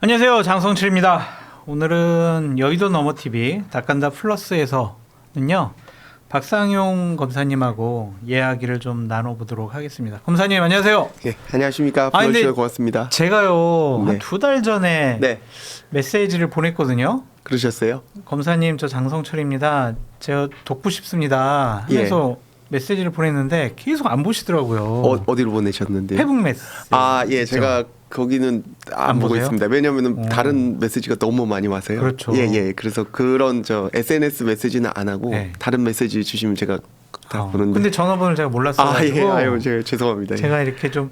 안녕하세요, 장성철입니다. 오늘은 여의도 너머TV 닭간다 플러스에서는요 박상용 검사님하고 이야기를 좀 나눠보도록 하겠습니다. 검사님 안녕하세요. 예, 안녕하십니까. 불러주셔서 고맙습니다. 제가요 네. 한 2달 전에 네, 메시지를 보냈거든요. 그러셨어요? 검사님 저 장성철입니다. 제가 돕고 싶습니다 하면서 메시지를 보냈는데 계속 안 보시더라고요. 어디로 보내셨는데? 페북 메시지. 아, 예, 제가 거기는 안 보고 보세요? 있습니다. 왜냐하면 다른 메시지가 너무 많이 와서요. 그렇죠. 예, 예. 그래서 그런 SNS 메시지는 안 하고 네. 다른 메시지 주시면 제가 다 보는데. 근데 전화번호를 제가 몰랐어요. 아, 예, 아유, 죄송합니다. 제가 이렇게 좀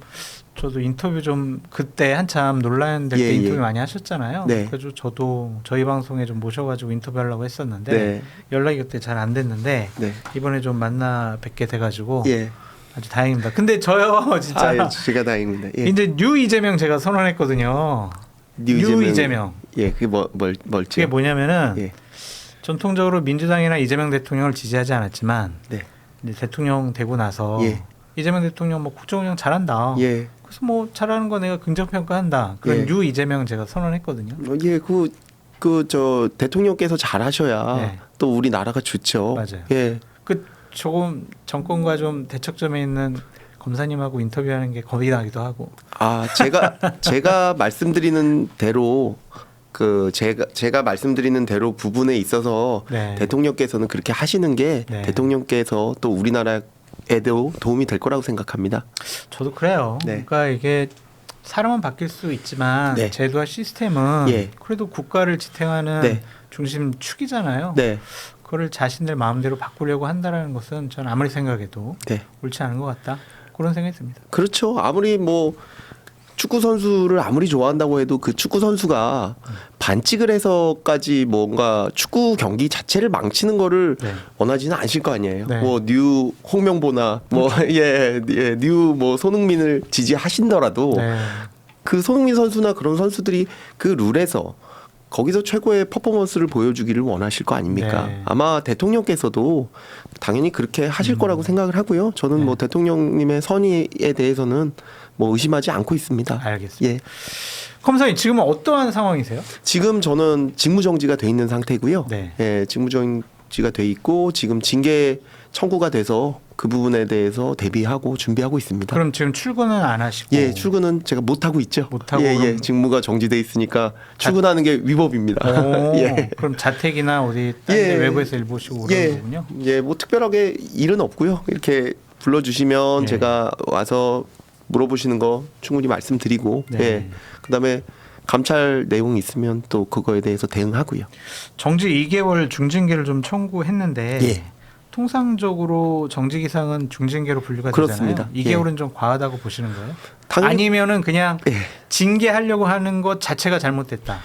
저도 인터뷰 좀 그때 한참 논란될 때 예, 인터뷰 예. 많이 하셨잖아요. 네. 그래서 저도 저희 방송에 좀 모셔가지고 인터뷰하려고 했었는데 네. 연락이 그때 잘 안 됐는데 네. 이번에 좀 만나 뵙게 돼가지고 예. 아주 다행입니다. 근데 저요 진짜 아, 예, 제가 다행입니다. 예. 이제 뉴 이재명 제가 선언했거든요. 뉴 이재명. 예, 그게 뭘지? 그게 뭐냐면은 예. 전통적으로 민주당이나 이재명 대통령을 지지하지 않았지만 네. 이제 대통령 되고 나서 예. 이재명 대통령 뭐 국정 운영 잘한다. 예. 그래서 뭐 잘하는 거 내가 긍정평가한다. 그런 예. 뉴 이재명 제가 선언했거든요. 예, 저 대통령께서 잘하셔야 네. 또 우리 나라가 좋죠. 맞아요. 예. 그 조금 정권과 좀 대척점에 있는 검사님하고 인터뷰하는 게 겁이 나기도 하고. 아, 제가 말씀드리는 대로 제가 말씀드리는 대로 부분에 있어서 네. 대통령께서는 그렇게 하시는 게 네. 대통령께서 또 우리나라에도 도움이 될 거라고 생각합니다. 저도 그래요. 네. 그러니까 이게 사람은 바뀔 수 있지만 네. 제도와 시스템은 예. 그래도 국가를 지탱하는 네. 중심축이잖아요. 네, 그거를 자신들 마음대로 바꾸려고 한다는 것은 저는 아무리 생각해도 네, 옳지 않은 것 같다. 그런 생각이 듭니다. 그렇죠. 아무리 뭐 축구 선수를 아무리 좋아한다고 해도 그 축구 선수가 반칙을 해서까지 뭔가 축구 경기 자체를 망치는 거를 네. 원하지는 않으실 거 아니에요. 네. 뭐 뉴 홍명보나 뭐 뉴 뭐 손흥민을 지지하신더라도 네. 그 손흥민 선수나 그런 선수들이 그 룰에서 거기서 최고의 퍼포먼스를 보여주기를 원하실 거 아닙니까? 네. 아마 대통령께서도 당연히 그렇게 하실 거라고 생각을 하고요. 저는 네. 뭐 대통령님의 선의에 대해서는 뭐 의심하지 않고 있습니다. 알겠습니다. 예. 검사님 지금은 어떠한 상황이세요? 지금 저는 직무정지가 돼 있는 상태고요. 네. 예, 직무정지가 돼 있고 지금 징계 청구가 돼서 그 부분에 대해서 대비하고 준비하고 있습니다. 그럼 지금 출근은 안 하시고? 예, 출근은 제가 못 하고 있죠. 못 하고 예, 예, 그럼- 직무가 정지돼 있으니까 출근하는 게 위법입니다. 오, 예. 그럼 자택이나 어디 딴 데 예. 외부에서 일 보시고 그러는 예, 거군요. 예, 뭐 특별하게 일은 없고요. 이렇게 불러주시면 예. 제가 와서 물어보시는 거 충분히 말씀드리고, 네. 예, 그다음에 감찰 내용이 있으면 또 그거에 대해서 대응하고요. 정지 2개월 중징계를 좀 청구했는데 예. 통상적으로 정지 기상은 중징계로 분류가 그렇습니다. 되잖아요. 2개월은 좀 과하다고 보시는 거예요? 당연히- 아니면은 그냥 예. 징계하려고 하는 것 자체가 잘못됐다.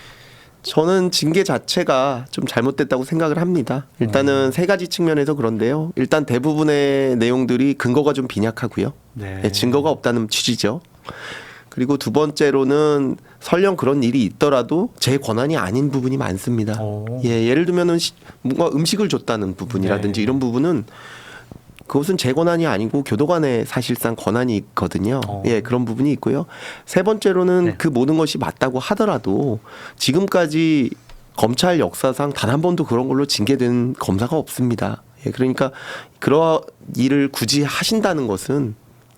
저는 징계 자체가 좀 잘못됐다고 생각을 합니다. 일단은 세 가지 측면에서 그런데요. 일단 대부분의 내용들이 근거가 좀 빈약하고요. 네. 예, 증거가 없다는 취지죠. 그리고 두 번째로는 설령 그런 일이 있더라도 제 권한이 아닌 부분이 많습니다. 오. 예, 예를 들면은 뭔가 음식을 줬다는 부분이라든지 네. 이런 부분은 그것은 제 권한이 아니고 교도관의 사실상 권한이 있거든요. 오. 예, 그런 부분이 있고요. 세 번째로는 네. 그 모든 것이 맞다고 하더라도 지금까지 검찰 역사상 단 한 번도 그런 걸로 징계된 검사가 없습니다. 예, 그러니까 그런 일을 굳이 하신다는 것은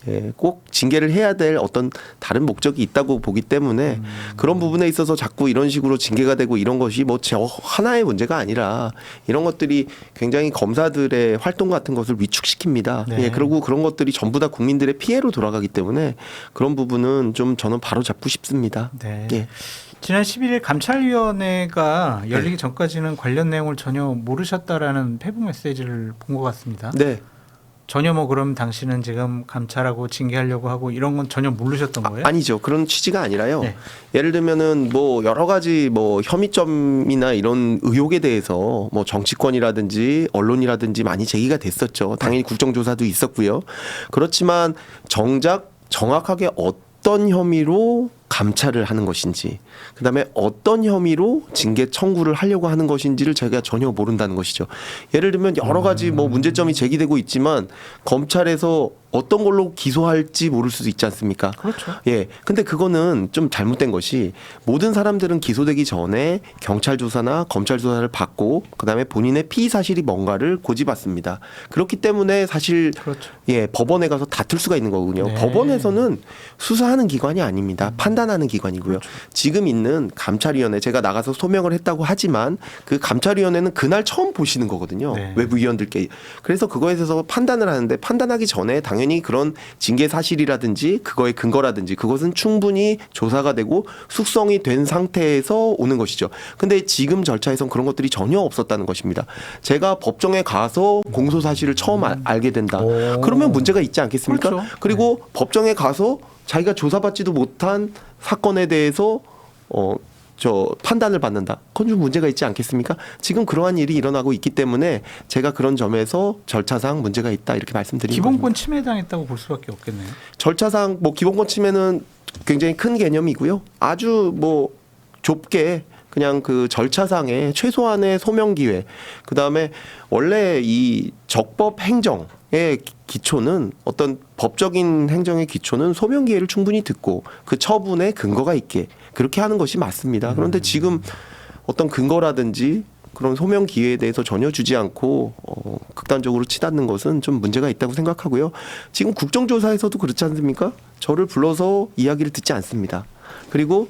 예, 꼭 징계를 해야 될 어떤 다른 목적이 있다고 보기 때문에 그런 부분에 있어서 자꾸 이런 식으로 징계가 되고 이런 것이 뭐 저 하나의 문제가 아니라 이런 것들이 굉장히 검사들의 활동 같은 것을 위축시킵니다. 네. 예, 그리고 그런 것들이 전부 다 국민들의 피해로 돌아가기 때문에 그런 부분은 좀 저는 바로 잡고 싶습니다. 네. 예. 지난 11일 감찰위원회가 열리기 전까지는 관련 내용을 전혀 모르셨다라는 페북 메시지를 본 것 같습니다. 네. 전혀 뭐 그럼 당신은 지금 감찰하고 징계하려고 하고 이런 건 전혀 모르셨던 거예요? 아니죠. 그런 취지가 아니라요. 네. 예를 들면은 뭐 여러 가지 뭐 혐의점이나 이런 의혹에 대해서 뭐 정치권이라든지 언론이라든지 많이 제기가 됐었죠. 당연히 국정조사도 있었고요. 그렇지만 정작 정확하게 어떤 혐의로 감찰을 하는 것인지, 그다음에 어떤 혐의로 징계 청구를 하려고 하는 것인지를 제가 전혀 모른다는 것이죠. 예를 들면 여러 가지 뭐 문제점이 제기되고 있지만 검찰에서 어떤 걸로 기소할지 모를 수도 있지 않습니까? 그렇죠. 예. 근데 그거는 좀 잘못된 것이 모든 사람들은 기소되기 전에 경찰 조사나 검찰 조사를 받고 그다음에 본인의 피의 사실이 뭔가를 고지받습니다. 그렇기 때문에 사실 그렇죠. 예, 법원에 가서 다툴 수가 있는 거군요. 네. 법원에서는 수사하는 기관이 아닙니다. 판단하는 기관이고요. 그렇죠. 지금 있는 감찰위원회 제가 나가서 소명을 했다고 하지만 그 감찰위원회는 그날 처음 보시는 거거든요. 네. 외부 위원들께. 그래서 그거에 대해서 판단을 하는데 판단하기 전에 당연히 그런 징계 사실이라든지 그거의 근거라든지 그것은 충분히 조사가 되고 숙성이 된 상태에서 오는 것이죠. 근데 지금 절차에선 그런 것들이 전혀 없었다는 것입니다. 제가 법정에 가서 공소 사실을 처음 알게 된다. 오. 그러면 문제가 있지 않겠습니까? 그렇죠. 그리고 법정에 가서 자기가 조사받지도 못한 사건에 대해서 판단을 받는다. 그건 좀 문제가 있지 않겠습니까? 지금 그러한 일이 일어나고 있기 때문에 제가 그런 점에서 절차상 문제가 있다 이렇게 말씀드린 기본권 겁니다. 침해당했다고 볼 수밖에 없겠네요. 절차상 뭐 기본권 침해는 굉장히 큰 개념이고요. 아주 뭐 좁게 그냥 그 절차상의 최소한의 소명 기회. 그다음에 원래 이 적법 행정의 기초는 어떤 법적인 행정의 기초는 소명 기회를 충분히 듣고 그 처분에 근거가 있게 그렇게 하는 것이 맞습니다. 그런데 지금 어떤 근거라든지 그런 소명 기회에 대해서 전혀 주지 않고 극단적으로 치닫는 것은 좀 문제가 있다고 생각하고요. 지금 국정조사에서도 그렇지 않습니까? 저를 불러서 이야기를 듣지 않습니다. 그리고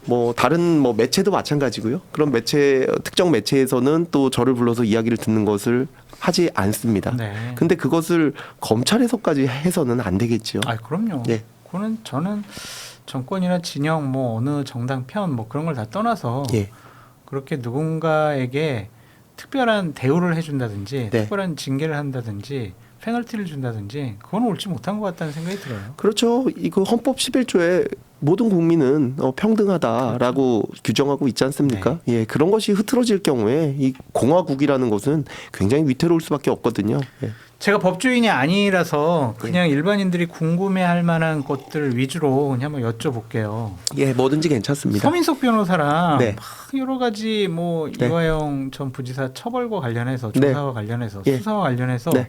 뭐 다른 뭐 매체도 마찬가지고요. 그런 매체 특정 매체에서는 또 저를 불러서 이야기를 듣는 것을 하지 않습니다. 네. 근데 그것을 검찰에서까지 해서는 안 되겠죠. 아, 그럼요. 네. 그거는 저는 정권이나 진영 뭐 어느 정당 편 뭐 그런 걸 다 떠나서 예. 그렇게 누군가에게 특별한 대우를 해준다든지 네. 특별한 징계를 한다든지 페널티를 준다든지 그건 옳지 못한 것 같다는 생각이 들어요. 그렇죠. 이거 헌법 11조에 모든 국민은 평등하다라고 규정하고 있지 않습니까? 예, 그런 것이 흐트러질 경우에 이 공화국이라는 것은 굉장히 위태로울 수밖에 없거든요. 예. 제가 법조인이 아니라서 그냥 일반인들이 궁금해할 만한 것들 위주로 그냥 한번 여쭤볼게요. 예, 뭐든지 괜찮습니다. 서민석 변호사랑 네. 막 여러 가지 뭐 네. 이화영 전 부지사 처벌과 관련해서 네. 조사와 관련해서 예. 수사와 관련해서 네.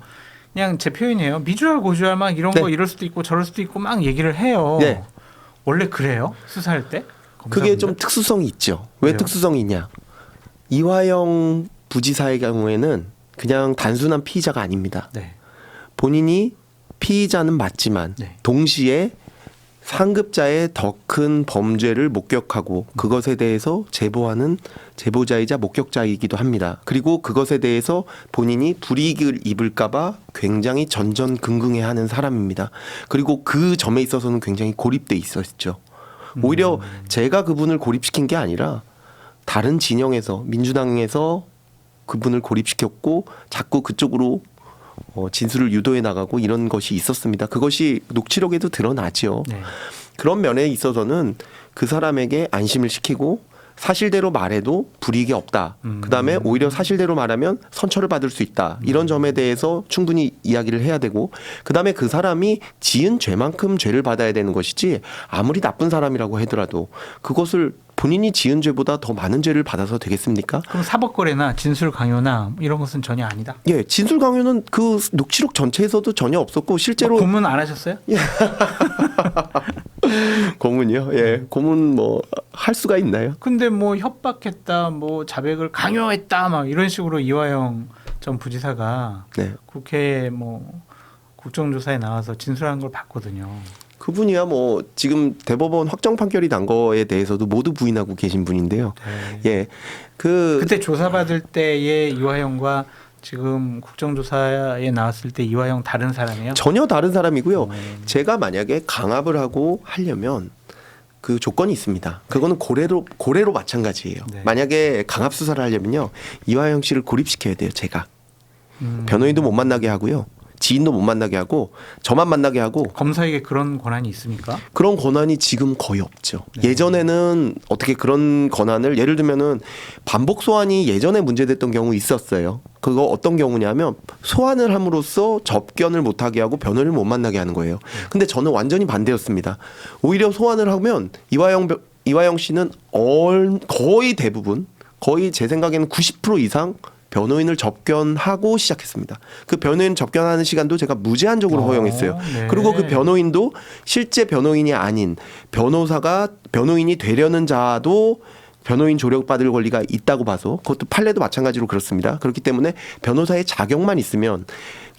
그냥 제 표현이에요. 미주알 고주알 막 이런 네. 거 이럴 수도 있고 저럴 수도 있고 막 얘기를 해요. 네. 원래 그래요? 수사할 때? 그게 검사분들? 좀 특수성이 있죠. 왜 왜요? 특수성이 있냐? 이화영 부지사의 경우에는 그냥 단순한 피의자가 아닙니다. 네. 본인이 피의자는 맞지만 네. 동시에 상급자의 더 큰 범죄를 목격하고 그것에 대해서 제보하는 제보자이자 목격자이기도 합니다. 그리고 그것에 대해서 본인이 불이익을 입을까봐 굉장히 전전긍긍해하는 사람입니다. 그리고 그 점에 있어서는 굉장히 고립돼 있었죠. 오히려 제가 그분을 고립시킨 게 아니라 다른 진영에서 민주당에서 그분을 고립시켰고 자꾸 그쪽으로 진술을 유도해 나가고 이런 것이 있었습니다. 그것이 녹취록에도 드러나죠. 네. 그런 면에 있어서는 그 사람에게 안심을 시키고 사실대로 말해도 불이익이 없다. 그다음에 오히려 사실대로 말하면 선처를 받을 수 있다. 이런 점에 대해서 충분히 이야기를 해야 되고 그다음에 그 사람이 지은 죄만큼 죄를 받아야 되는 것이지 아무리 나쁜 사람이라고 하더라도 그것을 본인이 지은 죄보다 더 많은 죄를 받아서 되겠습니까? 그럼 사법거래나 진술 강요나 이런 것은 전혀 아니다. 예, 진술 강요는 그 녹취록 전체에서도 전혀 없었고 실제로 고문 안 하셨어요? 고문이요? 예, 고문 뭐 할 수가 있나요? 근데 뭐 협박했다, 뭐 자백을 강요했다, 막 이런 식으로 이화영 전 부지사가 네. 국회 뭐 국정조사에 나와서 진술한 걸 봤거든요. 그분이야 뭐 지금 대법원 확정 판결이 난 거에 대해서도 모두 부인하고 계신 분인데요. 네. 예, 그때 조사받을 때의 이화영과 지금 국정조사에 나왔을 때 이화영 다른 사람이에요? 전혀 다른 사람이고요. 제가 만약에 강압을 하고 하려면 그 조건이 있습니다. 그거는 고래로 마찬가지예요. 네. 만약에 강압 수사를 하려면요, 이화영 씨를 고립시켜야 돼요. 제가 변호인도 못 만나게 하고요, 지인도 못 만나게 하고 저만 만나게 하고. 검사에게 그런 권한이 있습니까? 그런 권한이 지금 거의 없죠. 네. 예전에는 어떻게 그런 권한을 예를 들면은 반복 소환이 예전에 문제됐던 경우 있었어요. 그거 어떤 경우냐면 소환을 함으로써 접견을 못하게 하고 변호를 못 만나게 하는 거예요. 근데 저는 완전히 반대였습니다. 오히려 소환을 하면 이화영 씨는 거의 대부분 거의 제 생각에는 90% 이상 변호인을 접견하고 시작했습니다. 그 변호인 접견하는 시간도 제가 무제한적으로 허용했어요. 네. 그리고 그 변호인도 실제 변호인이 아닌 변호인이 되려는 자도 변호인 조력받을 권리가 있다고 봐서 그것도 판례도 마찬가지로 그렇습니다. 그렇기 때문에 변호사의 자격만 있으면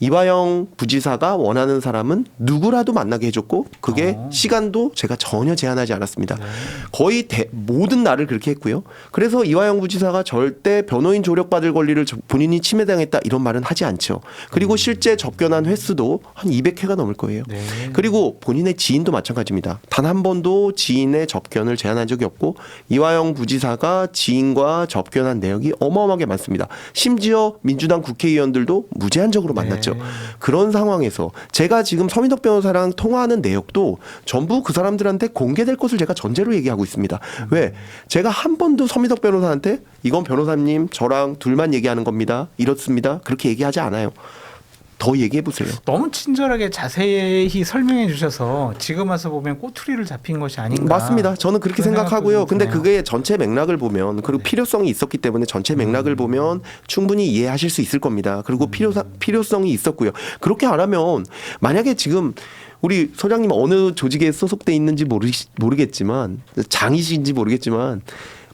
이화영 부지사가 원하는 사람은 누구라도 만나게 해줬고 그게 시간도 제가 전혀 제한하지 않았습니다. 네. 거의 모든 날을 그렇게 했고요. 그래서 이화영 부지사가 절대 변호인 조력받을 권리를 본인이 침해당했다 이런 말은 하지 않죠. 그리고 실제 접견한 횟수도 한 200회가 넘을 거예요. 네. 그리고 본인의 지인도 마찬가지입니다. 단 한 번도 지인의 접견을 제한한 적이 없고 이화영 부지사가 지인과 접견한 내역이 어마어마하게 많습니다. 심지어 민주당 국회의원들도 무제한적으로 만났죠. 그런 상황에서 제가 지금 서민덕 변호사랑 통화하는 내역도 전부 그 사람들한테 공개될 것을 제가 전제로 얘기하고 있습니다. 왜? 제가 한 번도 서민덕 변호사한테 이건 변호사님 저랑 둘만 얘기하는 겁니다. 이렇습니다. 그렇게 얘기하지 않아요. 더 얘기해 보세요. 너무 친절하게 자세히 설명해 주셔서 지금 와서 보면 꼬투리를 잡힌 것이 아닌가. 맞습니다. 저는 그렇게 생각하고요. 근데 드네요. 그게 전체 맥락을 보면 그리고 필요성이 있었기 때문에 전체 맥락을 보면 충분히 이해하실 수 있을 겁니다. 그리고 필요성이 있었고요. 그렇게 안 하면 만약에 지금 우리 소장님 어느 조직에 소속돼 있는지 모르겠지만 장이신지 모르겠지만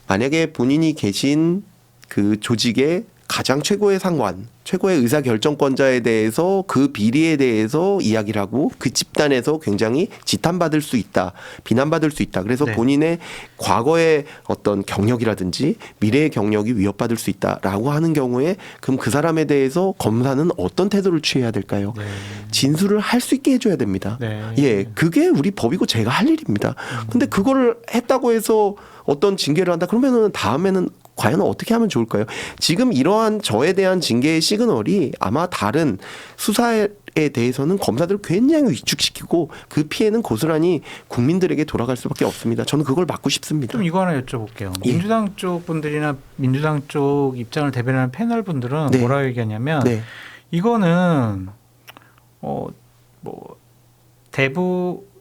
만약에 본인이 계신 그 조직의 가장 최고의 상관, 최고의 의사결정권자에 대해서 그 비리에 대해서 이야기를 하고 그 집단에서 굉장히 지탄받을 수 있다, 비난받을 수 있다. 그래서 네. 본인의 과거의 어떤 경력이라든지 미래의 경력이 위협받을 수 있다라고 하는 경우에 그럼 그 사람에 대해서 검사는 어떤 태도를 취해야 될까요? 네. 진술을 할 수 있게 해줘야 됩니다. 네. 예, 그게 우리 법이고 제가 할 일입니다. 근데 그거를 했다고 해서 어떤 징계를 한다 그러면은 다음에는 과연 어떻게 하면 좋을까요? 지금 이러한 저에 대한 징계의 시그널이 아마 다른 수사에 대해서는 검사들을 굉장히 위축시키고 그 피해는 고스란히 국민들에게 돌아갈 수밖에 없습니다. 저는 그걸 막고 싶습니다. 좀 이거 하나 여쭤볼게요. 예. 민주당 쪽 분들이나 민주당 쪽 입장을 대변하는 패널 분들은 네. 뭐라고 얘기하냐면 네. 이거는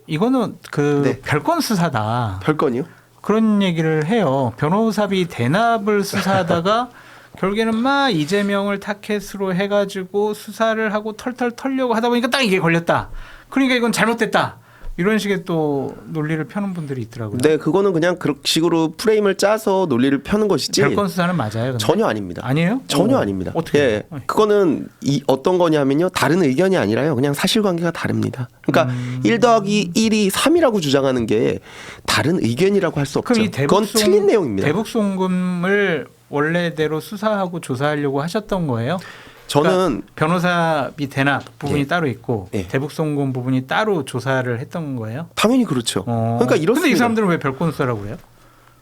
이거는 그 네. 별건 수사다. 별건이요? 그런 얘기를 해요. 변호사비 대납을 수사하다가 결국에는 막 이재명을 타켓으로 해가지고 수사를 하고 털털 털려고 하다 보니까 딱 이게 걸렸다. 그러니까 이건 잘못됐다. 이런 식의 또 논리를 펴는 분들이 있더라고요. 네, 그거는 그냥 그런 식으로 프레임을 짜서 논리를 펴는 것이지. 별건 수사는 맞아요. 근데? 전혀 아닙니다. 아니에요? 전혀 아닙니다. 어떻게? 예, 그거는 어떤 거냐면요. 다른 의견이 아니라요. 그냥 사실관계가 다릅니다. 그러니까 1 더하기 1이 3이라고 주장하는 게 다른 의견이라고 할 수 없죠. 그럼 이 그건 틀린 내용입니다. 대북송금을 원래대로 수사하고 조사하려고 하셨던 거예요? 저는 그러니까 변호사비 대납 부분이 예. 따로 있고 예. 대북송금 부분이 따로 조사를 했던 거예요? 당연히 그렇죠. 그러니까 이렇습니다. 근데 이 사람들은 왜 별건 수사라고 그래요?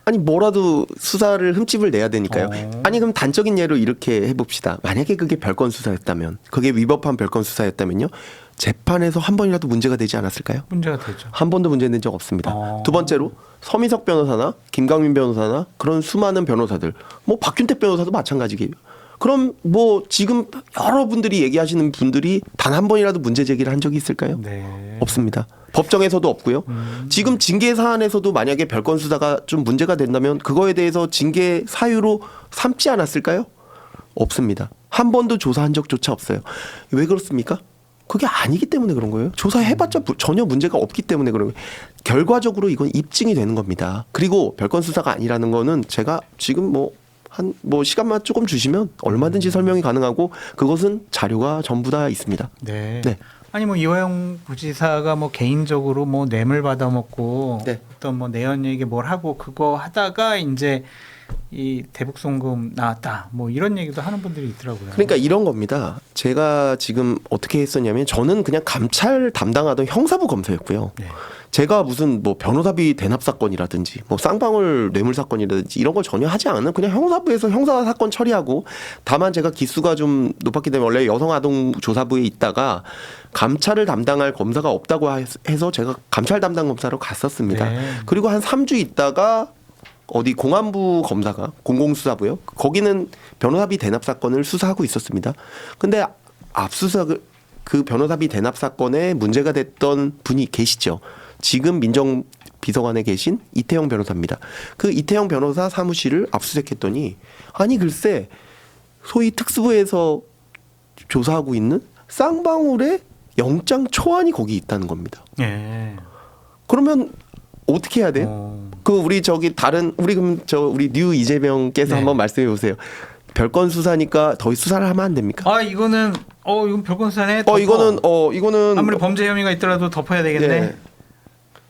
아니 뭐라도 수사를 흠집을 내야 되니까요. 어. 아니 그럼 단적인 예로 이렇게 해봅시다. 만약에 그게 별건 수사였다면, 그게 위법한 별건 수사였다면요. 재판에서 한 번이라도 문제가 되지 않았을까요? 문제가 되죠. 한 번도 문제된 적 없습니다. 어. 두 번째로 서미석 변호사나 김강민 변호사나 그런 수많은 변호사들, 뭐 박균택 변호사도 마찬가지예요. 그럼 뭐 지금 여러분들이 얘기하시는 분들이 단 한 번이라도 문제 제기를 한 적이 있을까요? 네. 없습니다. 법정에서도 없고요. 지금 징계 사안에서도 만약에 별건 수사가 좀 문제가 된다면 그거에 대해서 징계 사유로 삼지 않았을까요? 없습니다. 한 번도 조사한 적조차 없어요. 왜 그렇습니까? 그게 아니기 때문에 그런 거예요. 조사해봤자 전혀 문제가 없기 때문에 그런 거예요. 결과적으로 이건 입증이 되는 겁니다. 그리고 별건 수사가 아니라는 거는 제가 지금 뭐 시간만 조금 주시면 얼마든지 설명이 가능하고 그것은 자료가 전부 다 있습니다. 네. 네. 아니 뭐 이화영 부지사가 뭐 개인적으로 뭐 뇌물 받아먹고 네. 어떤 뭐 내연 얘기 뭘 하고 그거 하다가 이제 이 대북송금 나왔다 뭐 이런 얘기도 하는 분들이 있더라고요. 그러니까 이런 겁니다. 제가 지금 어떻게 했었냐면 저는 그냥 감찰 담당하던 형사부 검사였고요. 네. 제가 무슨 뭐 변호사비 대납 사건이라든지 뭐 쌍방울 뇌물 사건이라든지 이런 걸 전혀 하지 않은 그냥 형사부에서 형사 사건 처리하고, 다만 제가 기수가 좀 높았기 때문에 원래 여성아동조사부에 있다가 감찰을 담당할 검사가 없다고 해서 제가 감찰 담당 검사로 갔었습니다. 네. 그리고 한 3주 있다가 어디 공안부 검사가 공공수사부요. 거기는 변호사비 대납 사건을 수사하고 있었습니다. 근데 압수수색 그 변호사비 대납 사건에 문제가 됐던 분이 계시죠. 지금 민정비서관에 계신 이태영 변호사입니다. 그 이태영 변호사 사무실을 압수수색했더니 아니 글쎄 소위 특수부에서 조사하고 있는 쌍방울의 영장 초안이 거기 있다는 겁니다. 예. 그러면 어떻게 해야 돼요? 그 우리 우리 뉴 이재명께서 네. 한번 말씀해 보세요. 별건 수사니까 더 수사를 하면 안 됩니까? 아 이거는 이건 별건 수사네. 이거는 아무리 범죄 혐의가 있더라도 덮어야 되겠네. 예.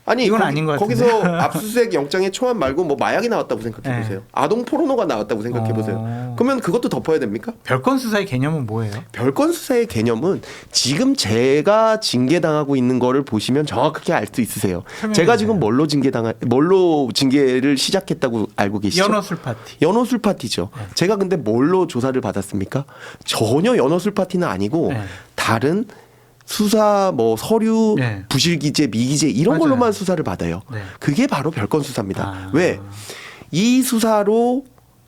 아니 이건 아닌 것 같은데. 거기서 압수수색 영장의 초안 말고 뭐 마약이 나왔다고 생각해 보세요. 네. 아동 포르노가 나왔다고 생각해 보세요. 그러면 그것도 덮어야 됩니까? 별건 수사의 개념은 뭐예요? 별건 수사의 개념은 지금 제가 징계당하고 있는 거를 보시면 정확하게 알 수 있으세요. 설명해 제가 주세요. 지금 뭘로 징계를 시작했다고 알고 계시죠? 연어술 파티. 연어술 파티죠. 네. 제가 근데 뭘로 조사를 받았습니까? 전혀 연어술 파티는 아니고 네. 다른 수사 뭐 서류 네. 부실기재 미기재 이런 맞아요. 걸로만 수사를 받아요. 네. 그게 바로 별건 수사입니다. 아. 왜? 이 수사로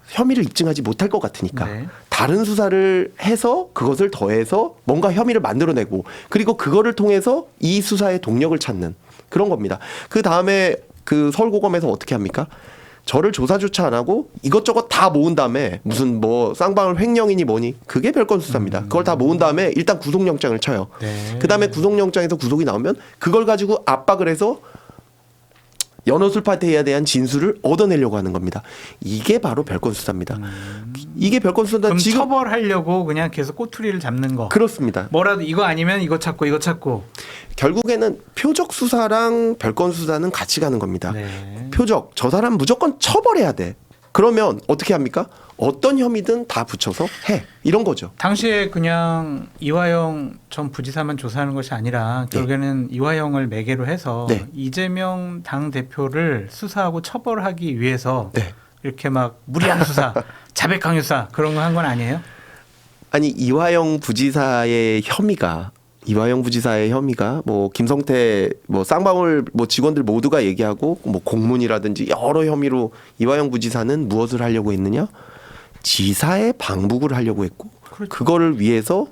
혐의를 입증하지 못할 것 같으니까 네. 다른 수사를 해서 그것을 더해서 뭔가 혐의를 만들어내고 그리고 그거를 통해서 이 수사의 동력을 찾는 그런 겁니다. 그 다음에 그 서울고검에서 어떻게 합니까? 저를 조사조차 안 하고 이것저것 다 모은 다음에 무슨 뭐 쌍방울 횡령이니 뭐니 그게 별건 수사입니다. 그걸 다 모은 다음에 일단 구속영장을 쳐요. 네. 그 다음에 구속영장에서 구속이 나오면 그걸 가지고 압박을 해서 연어술 파티에 대한 진술을 얻어내려고 하는 겁니다. 이게 바로 별건 수사입니다. 이게 별건 수사다. 그럼 지금 처벌하려고 그냥 계속 꼬투리를 잡는 거. 그렇습니다. 뭐라도 이거 아니면 이거 찾고 이거 찾고. 결국에는 표적 수사랑 별건 수사는 같이 가는 겁니다. 네. 표적 저 사람 무조건 처벌해야 돼. 그러면 어떻게 합니까? 어떤 혐의든 다 붙여서 해. 이런 거죠. 당시에 그냥 이화영 전 부지사만 조사하는 것이 아니라 결국에는 이화영을 매개로 해서 네. 이재명 당 대표를 수사하고 처벌하기 위해서 네. 이렇게 막 무리한 수사, 자백 강요 수사 그런 거 한 건 아니에요? 아니 이화영 부지사의 혐의가 뭐 김성태 뭐 쌍방울 뭐 직원들 모두가 얘기하고 뭐 공문이라든지 여러 혐의로 이화영 부지사는 무엇을 하려고 했느냐? 지사의 방북을 하려고 했고 그렇죠. 그거를 위해서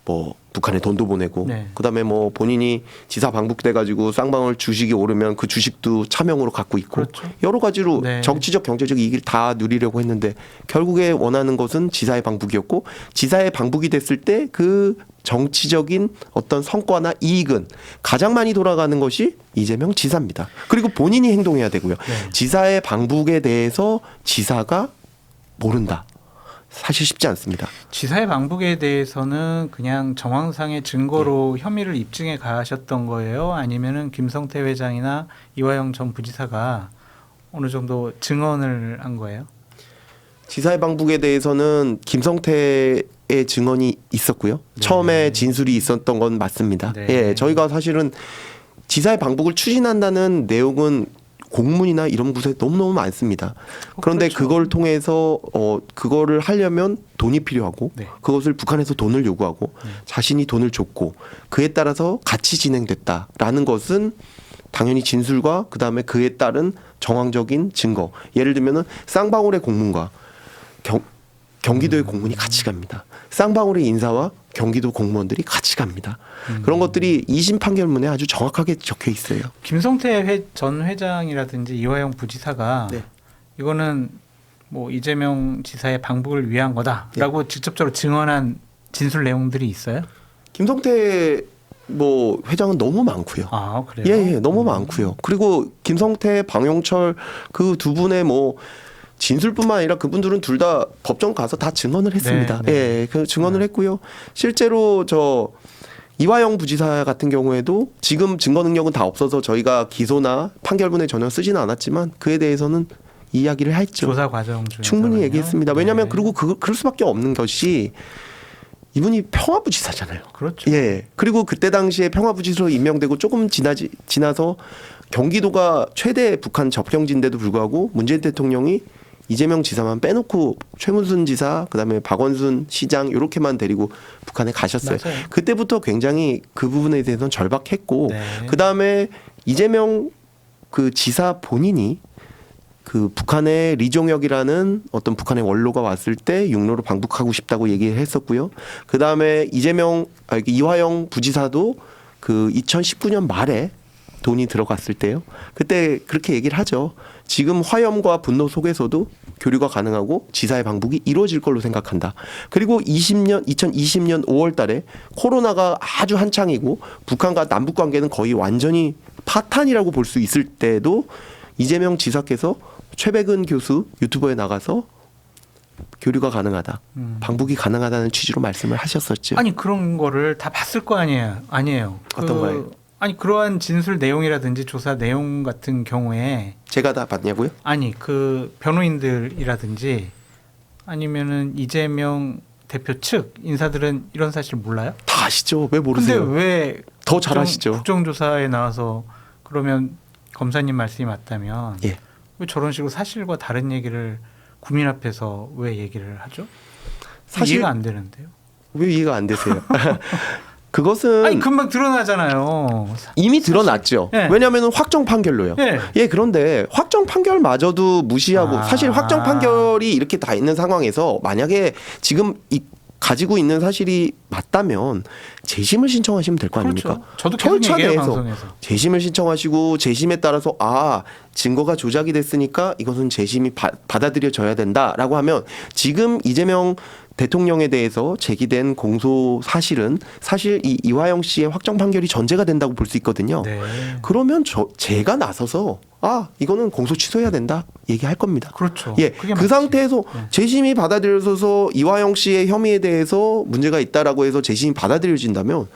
뭐 북한에 돈도 보내고 네. 그다음에 뭐 본인이 지사 방북돼 가지고 쌍방울 주식이 오르면 그 주식도 차명으로 갖고 있고 그렇죠. 여러 가지로 네. 정치적 경제적 이익을 다 누리려고 했는데 결국에 원하는 것은 지사의 방북이었고 지사의 방북이 됐을 때 그 정치적인 어떤 성과나 이익은 가장 많이 돌아가는 것이 이재명 지사입니다. 그리고 본인이 행동해야 되고요. 네. 지사의 방북에 대해서 지사가 모른다. 사실 쉽지 않습니다. 지사의 방북에 대해서는 그냥 정황상의 증거로 혐의를 입증해 가셨던 거예요? 아니면은 김성태 회장이나 이화영 전 부지사가 어느 정도 증언을 한 거예요? 지사의 방북에 대해서는 김성태의 증언이 있었고요. 네. 처음에 진술이 있었던 건 맞습니다. 네. 예, 저희가 사실은 지사의 방북을 추진한다는 내용은 공문이나 이런 곳에 너무너무 많습니다. 그런데 그렇죠. 그걸 통해서 그거를 하려면 돈이 필요하고 네. 그것을 북한에서 돈을 요구하고 자신이 돈을 줬고 그에 따라서 같이 진행됐다라는 것은 당연히 진술과 그다음에 그에 따른 정황적인 증거. 예를 들면은 쌍방울의 공문과 경기도의 공문이 같이 갑니다. 쌍방울의 인사와 경기도 공무원들이 같이 갑니다. 그런 것들이 2심 판결문에 아주 정확하게 적혀 있어요. 김성태 전 회장이라든지 이화영 부지사가 네. 이거는 뭐 이재명 지사의 방북을 위한 거다라고 직접적으로 증언한 진술 내용들이 있어요? 김성태 뭐 회장은 너무 많고요. 아 그래요? 예, 너무 많고요. 그리고 김성태, 방용철 그 두 분의 뭐 진술뿐만 아니라 그분들은 둘 다 법정 가서 다 증언을 했습니다. 네, 네. 예, 그 증언을 했고요. 실제로 저 이화영 부지사 같은 경우에도 지금 증거 능력은 다 없어서 저희가 기소나 판결문에 전혀 쓰지는 않았지만 그에 대해서는 이야기를 했죠. 조사 과정 중에 충분히 얘기했습니다. 왜냐하면 네. 그리고 그럴 수밖에 없는 것이 이분이 평화부지사잖아요. 그렇죠. 예. 그리고 그때 당시에 평화부지사로 임명되고 조금 지나서 경기도가 최대 북한 접경지인데도 불구하고 문재인 대통령이 이재명 지사만 빼놓고 최문순 지사, 그다음에 박원순 시장 이렇게만 데리고 북한에 가셨어요. 맞아요. 그때부터 굉장히 그 부분에 대해서는 절박했고, 네. 그다음에 이재명 그 지사 본인이 그 북한의 리종혁이라는 어떤 북한의 원로가 왔을 때 육로로 방북하고 싶다고 얘기를 했었고요. 그다음에 이화영 부지사도 그 2019년 말에 돈이 들어갔을 때요. 그때 그렇게 얘기를 하죠. 지금 화염과 분노 속에서도 교류가 가능하고 지사의 방북이 이루어질 걸로 생각한다. 그리고 2020년 5월 달에 코로나가 아주 한창이고 북한과 남북 관계는 거의 완전히 파탄이라고 볼 수 있을 때도 이재명 지사께서 최백은 교수 유튜버에 나가서 교류가 가능하다. 방북이 가능하다는 취지로 말씀을 하셨었죠. 아니 그런 거를 다 봤을 거 아니에요. 어떤 거예요? 아니 그러한 진술 내용이라든지 조사 내용 같은 경우에 제가 다 봤냐고요? 아니 그 변호인들이라든지 아니면은 이재명 대표 측 인사들은 이런 사실 몰라요? 다 아시죠? 왜 모르세요? 근데 왜 더 잘 아시죠? 국정조사에 나와서 그러면 검사님 말씀이 맞다면 예. 왜 저런 식으로 사실과 다른 얘기를 국민 앞에서 왜 얘기를 하죠? 사실- 이해가 안 되는데요. 왜 이해가 안 되세요? 그것은 아니 금방 드러나잖아요. 이미 드러났죠. 예. 왜냐하면 확정 판결로요. 예. 예, 그런데 확정 판결마저도 무시하고 사실 확정 판결이 이렇게 다 있는 상황에서 만약에 지금 가지고 있는 사실이 맞다면 재심을 신청하시면 될 거 아닙니까? 그렇죠. 저도 계속 절차 얘기해요 내에서 방송에서. 재심을 신청하시고 재심에 따라서 증거가 조작이 됐으니까 이것은 재심이 받아들여져야 된다라고 하면 지금 이재명 대통령에 대해서 제기된 공소 사실은 사실 이 이화영 씨의 확정 판결이 전제가 된다고 볼 수 있거든요. 네. 그러면 제가 나서서 이거는 공소 취소해야 된다 얘기할 겁니다. 그렇죠. 예, 그게 그 맞지. 상태에서 네. 재심이 받아들여져서 이화영 씨의 혐의에 대해서 문제가 있다라고 해서 재심이 받아들여진다면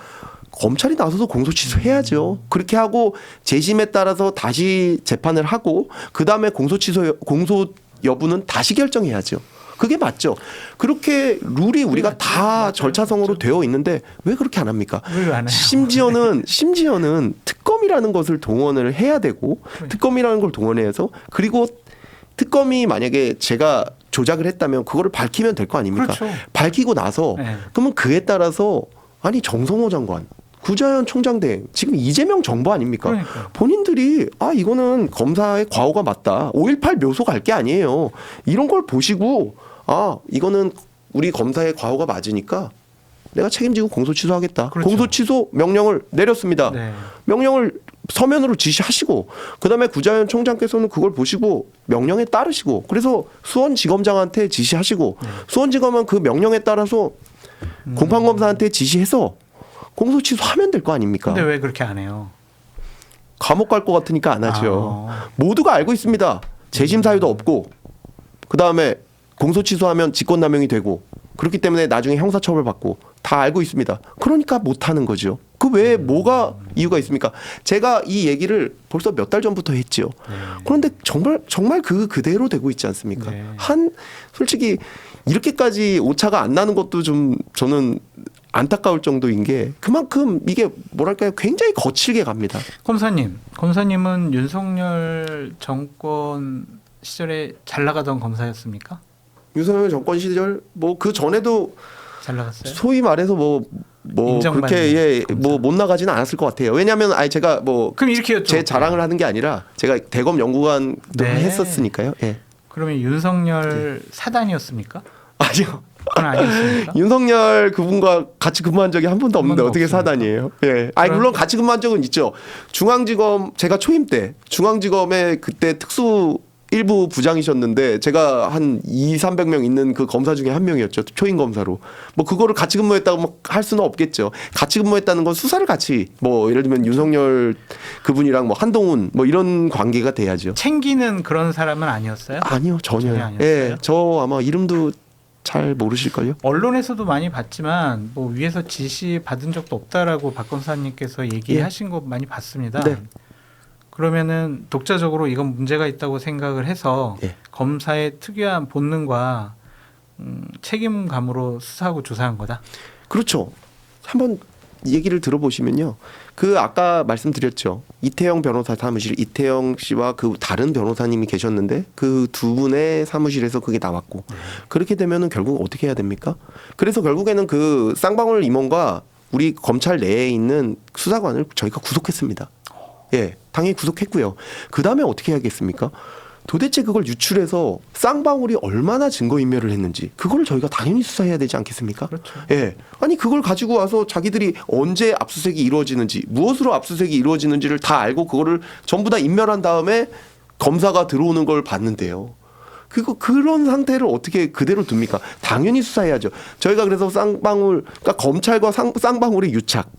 검찰이 나서서 공소 취소해야죠. 그렇게 하고 재심에 따라서 다시 재판을 하고 그 다음에 공소 여부는 다시 결정해야죠. 그게 맞죠. 그렇게 룰이 우리가 다 맞아요. 절차성으로 되어 있는데 왜 그렇게 안 합니까? 왜 안 해요? 심지어는 특검이라는 것을 동원을 해야 되고 특검이라는 걸 동원해서 그리고 특검이 만약에 제가 조작을 했다면 그거를 밝히면 될 거 아닙니까? 그렇죠. 밝히고 나서 네. 그러면 그에 따라서 정성호 장관, 구자현 총장 등 지금 이재명 정부 아닙니까? 그러니까요. 본인들이 이거는 검사의 과오가 맞다. 5.18 묘소 갈 게 아니에요. 이런 걸 보시고 이거는 우리 검사의 과오가 맞으니까 내가 책임지고 공소 취소하겠다. 그렇죠. 공소 취소 명령을 내렸습니다. 네. 명령을 서면으로 지시하시고 그다음에 구자현 총장께서는 그걸 보시고 명령에 따르시고 그래서 수원지검장한테 지시하시고 수원지검은 그 명령에 따라서 공판검사한테 지시해서 공소 취소하면 될 거 아닙니까? 근데 왜 그렇게 안 해요? 감옥 갈 것 같으니까 안 하죠. 아. 모두가 알고 있습니다. 재심 사유도 없고 그다음에 공소 취소하면 직권남용이 되고 그렇기 때문에 나중에 형사처벌 받고 다 알고 있습니다. 그러니까 못 하는 거죠. 그 외에 뭐가 이유가 있습니까? 제가 이 얘기를 벌써 몇 달 전부터 했죠. 네. 그런데 정말 그대로 되고 있지 않습니까? 네. 솔직히 이렇게까지 오차가 안 나는 것도 좀 저는 안타까울 정도인 게 그만큼 이게 뭐랄까요? 굉장히 거칠게 갑니다. 검사님은 윤석열 정권 시절에 잘 나가던 검사였습니까? 윤석열 정권 시절 그 전에도 잘 나갔어요? 소위 말해서 인정받는 그렇게 검사. 못 나가지는 않았을 것 같아요. 왜냐하면 제가 그럼 이렇게 여쭤볼게요. 제 자랑을 하는 게 아니라 제가 대검 연구관도 네. 했었으니까요. 예. 그러면 윤석열 사단이었습니까? 아니요. 그건 아니었습니까? 윤석열 그분과 같이 근무한 적이 한 번도 없는데 한 번도 어떻게 없습니까? 사단이에요? 예. 물론 같이 근무한 적은 있죠. 중앙지검 제가 초임 때 중앙지검에 그때 특수 일부 부장이셨는데 제가 한 200~300명 있는 그 검사 중에 한 명이었죠. 초임 검사로. 그거를 같이 근무했다고 할 수는 없겠죠. 같이 근무했다는 건 수사를 같이 예를 들면 윤석열 그분이랑 한동훈 이런 관계가 돼야죠. 챙기는 그런 사람은 아니었어요? 아니요. 전혀요. 전혀 아니었어요? 예. 저 아마 이름도 잘 모르실걸요? 언론에서도 많이 봤지만 위에서 지시 받은 적도 없다라고 박 검사님께서 얘기하신 거 많이 봤습니다. 네. 그러면은 독자적으로 이건 문제가 있다고 생각을 해서 예. 검사의 특유한 본능과 책임감으로 수사하고 조사한 거다. 그렇죠. 한번 얘기를 들어보시면요. 아까 말씀드렸죠. 이태영 변호사 사무실, 이태영 씨와 그 다른 변호사님이 계셨는데 그 두 분의 사무실에서 그게 나왔고 그렇게 되면은 결국 어떻게 해야 됩니까? 그래서 결국에는 그 쌍방울 임원과 우리 검찰 내에 있는 수사관을 저희가 구속했습니다. 예, 당연히 구속했고요. 그 다음에 어떻게 해야겠습니까? 도대체 그걸 유출해서 쌍방울이 얼마나 증거인멸을 했는지 그걸 저희가 당연히 수사해야 되지 않겠습니까? 그렇죠. 예, 아니 그걸 가지고 와서 자기들이 언제 압수수색이 이루어지는지 무엇으로 압수수색이 이루어지는지를 다 알고 그거를 전부 다 인멸한 다음에 검사가 들어오는 걸 봤는데요. 그런 상태를 어떻게 그대로 둡니까? 당연히 수사해야죠. 저희가 그래서 쌍방울, 그러니까 검찰과 쌍방울의 유착.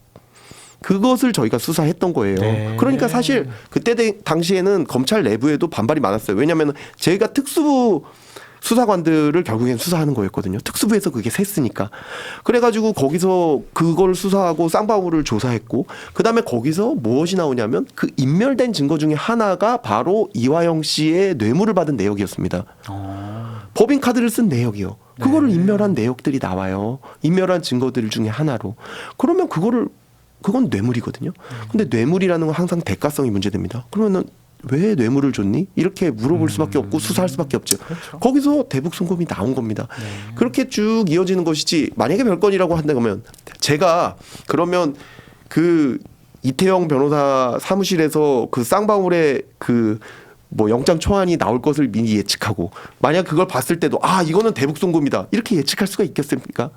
그것을 저희가 수사했던 거예요. 네. 그러니까 사실 그때 당시에는 검찰 내부에도 반발이 많았어요. 왜냐하면 저희가 특수부 수사관들을 결국엔 수사하는 거였거든요. 특수부에서 그게 셌으니까. 그래가지고 거기서 그걸 수사하고 쌍방울을 조사했고, 그 다음에 거기서 무엇이 나오냐면 그 인멸된 증거 중에 하나가 바로 이화영 씨의 뇌물을 받은 내역이었습니다. 법인카드를 쓴 내역이요. 그거를 네. 인멸한 내역들이 나와요. 인멸한 증거들 중에 하나로. 그러면 그건 뇌물이거든요. 근데 뇌물이라는 건 항상 대가성이 문제됩니다. 그러면은 왜 뇌물을 줬니? 이렇게 물어볼 수밖에 없고 수사할 수밖에 없죠. 그렇죠. 거기서 대북 송금이 나온 겁니다. 네. 그렇게 쭉 이어지는 것이지 만약에 별건이라고 한다면 제가 그러면 그 이태영 변호사 사무실에서 그 쌍방울의 그 뭐 영장 초안이 나올 것을 미리 예측하고 만약 그걸 봤을 때도 이거는 대북 송금이다 이렇게 예측할 수가 있겠습니까?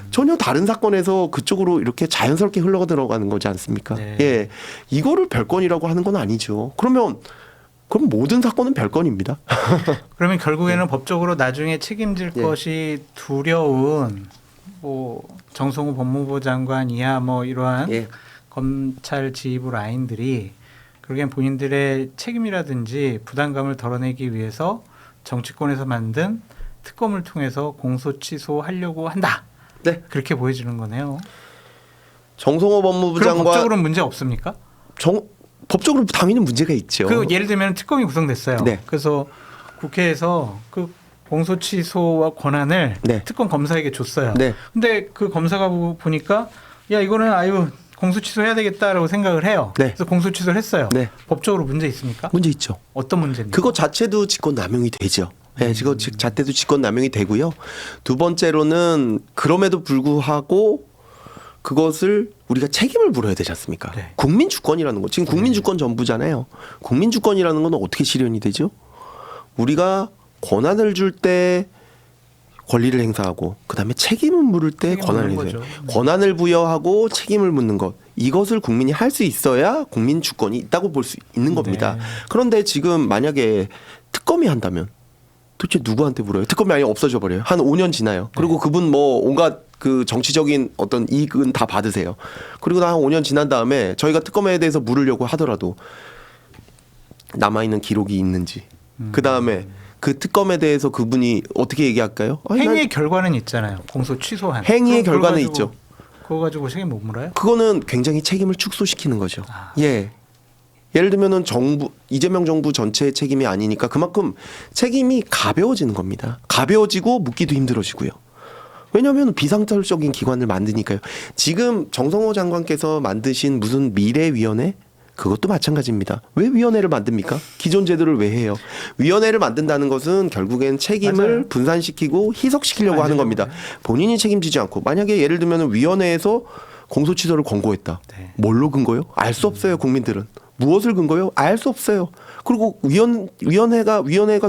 전혀 다른 사건에서 그쪽으로 이렇게 자연스럽게 흘러 들어가는 거지 않습니까? 네. 예, 이거를 별건이라고 하는 건 아니죠. 그럼 모든 사건은 별건입니다. 그러면 결국에는 법적으로 나중에 책임질 예. 것이 두려운 뭐 정성호 법무부 장관 이하 뭐 이러한 예. 검찰 지휘부 라인들이 결국엔 본인들의 책임이라든지 부담감을 덜어내기 위해서 정치권에서 만든 특검을 통해서 공소 취소하려고 한다. 네. 그렇게 보여지는 거네요. 정성호 법무부 그럼 장관 법적으로는 문제 없습니까? 법적으로 당연히 문제가 있죠. 그 예를 들면 특검이 구성됐어요. 네. 그래서 국회에서 그 공소 취소와 권한을 네. 특검 검사에게 줬어요. 네. 근데 그 검사가 보니까 야 이거는 공소 취소해야 되겠다라고 생각을 해요. 네. 그래서 공소 취소를 했어요. 네. 법적으로 문제 있습니까? 문제 있죠. 어떤 문제입니까? 그거 자체도 직권 남용이 되죠. 네, 그거 자체도 직권 남용이 되고요. 두 번째로는 그럼에도 불구하고 그것을 우리가 책임을 물어야 되지 않습니까? 네. 국민 주권이라는 거. 지금 국민 주권 전부잖아요. 국민 주권이라는 건 어떻게 실현이 되죠? 우리가 권한을 줄 때 권리를 행사하고 그다음에 책임을 물을 때 책임을 권한을 물는 행사해요. 거죠. 네. 권한을 부여하고 책임을 묻는 것. 이것을 국민이 할 수 있어야 국민 주권이 있다고 볼 수 있는 겁니다. 네. 그런데 지금 만약에 특검이 한다면 도대체 누구한테 물어요? 특검이 아예 없어져 버려요. 한 5년 지나요. 그리고 그분 뭐 온갖 그 정치적인 어떤 이익은 다 받으세요. 그리고 한 5년 지난 다음에 저희가 특검에 대해서 물으려고 하더라도 남아있는 기록이 있는지 그다음에 그 특검에 대해서 그분이 어떻게 얘기할까요? 행위의 결과는 있잖아요. 공소 취소한. 행위의 그럼 결과는 그거 가지고- 있죠. 그거 가지고 책임 못 물어요? 그거는 굉장히 책임을 축소시키는 거죠. 예. 예를 들면은 이재명 정부 전체의 책임이 아니니까 그만큼 책임이 가벼워지는 겁니다. 가벼워지고 묻기도 힘들어지고요. 왜냐하면 비상설적인 기관을 만드니까요. 지금 정성호 장관께서 만드신 무슨 미래위원회? 그것도 마찬가지입니다. 왜 위원회를 만듭니까? 기존 제도를 왜 해요? 위원회를 만든다는 것은 결국엔 책임을 맞아요. 분산시키고 희석시키려고 하는 겁니다. 본인이 책임지지 않고 만약에 예를 들면 위원회에서 공소 취소를 권고했다. 네. 뭘로 근거요? 알 수 없어요. 국민들은. 무엇을 근거요? 알 수 없어요. 그리고 위원회가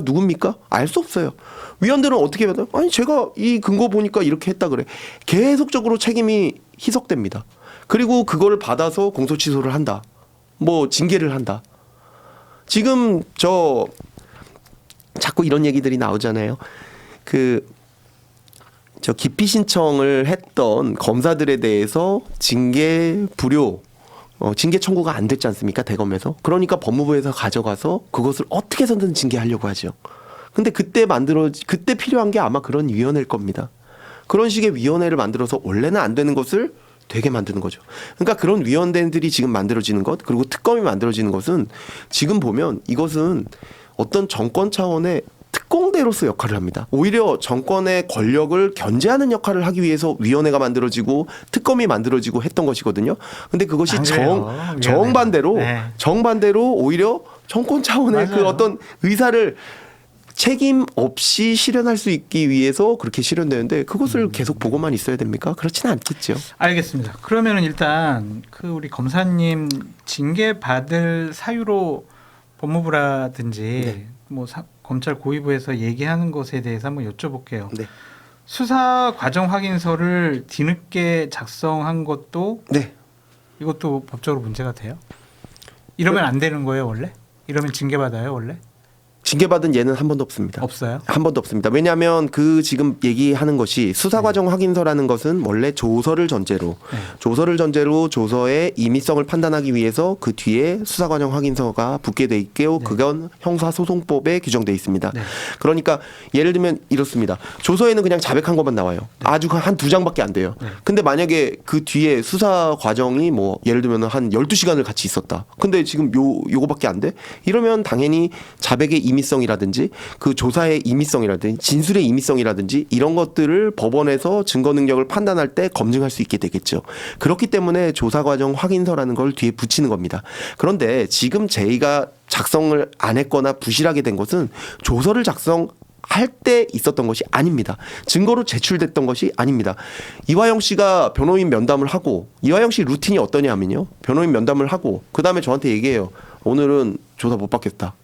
누굽니까? 알 수 없어요. 위원들은 어떻게 받아요? 아니 제가 이 근거 보니까 이렇게 했다 그래. 계속적으로 책임이 희석됩니다. 그리고 그거를 받아서 공소 취소를 한다. 뭐 징계를 한다. 지금 자꾸 이런 얘기들이 나오잖아요. 기피 신청을 했던 검사들에 대해서 징계 불효 징계 청구가 안 됐지 않습니까? 대검에서. 그러니까 법무부에서 가져가서 그것을 어떻게 해서든 징계하려고 하죠. 근데 그때 필요한 게 아마 그런 위원회일 겁니다. 그런 식의 위원회를 만들어서 원래는 안 되는 것을 되게 만드는 거죠. 그러니까 그런 위원회들이 지금 만들어지는 것, 그리고 특검이 만들어지는 것은 지금 보면 이것은 어떤 정권 차원의 특공대로서 역할을 합니다. 오히려 정권의 권력을 견제하는 역할을 하기 위해서 위원회가 만들어지고 특검이 만들어지고 했던 것이거든요. 근데 그것이 안 그래요. 정반대로 오히려 정권 차원의 맞아요. 그 어떤 의사를 책임 없이 실현할 수 있기 위해서 그렇게 실현되는데 그것을 계속 보고만 있어야 됩니까? 그렇지는 않겠죠. 알겠습니다. 그러면은 일단 우리 검사님 징계 받을 사유로 법무부라든지 네. 검찰 고위부에서 얘기하는 것에 대해서 한번 여쭤볼게요. 네. 수사 과정 확인서를 뒤늦게 작성한 것도 네. 이것도 법적으로 문제가 돼요? 이러면 안 되는 거예요, 원래? 이러면 징계 받아요, 원래? 징계받은 예는 한 번도 없습니다. 없어요? 한 번도 없습니다. 왜냐하면 그 지금 얘기하는 것이 수사과정 확인서라는 것은 원래 조서를 전제로 조서의 임의성을 판단하기 위해서 그 뒤에 수사과정 확인서가 붙게 돼 있고 그건 형사소송법에 규정돼 있습니다. 네. 그러니까 예를 들면 이렇습니다. 조서에는 그냥 자백한 것만 나와요. 아주 한 2장밖에 안 돼요. 근데 만약에 그 뒤에 수사 과정이 뭐 예를 들면 한 12시간을 같이 있었다. 근데 지금 요거밖에 안 돼? 이러면 당연히 자백의 임의성이라든지 그 조사의 임의성이라든지 진술의 임의성이라든지 이런 것들을 법원에서 증거 능력을 판단할 때 검증할 수 있게 되겠죠. 그렇기 때문에 조사 과정 확인서라는 걸 뒤에 붙이는 겁니다. 그런데 지금 저희가 작성을 안 했거나 부실하게 된 것은 조서를 작성할 때 있었던 것이 아닙니다. 증거로 제출됐던 것이 아닙니다. 이화영 씨가 변호인 면담을 하고 이화영 씨 루틴이 어떠냐면요. 변호인 면담을 하고 그다음에 저한테 얘기해요. 오늘은 조사 못 받겠다.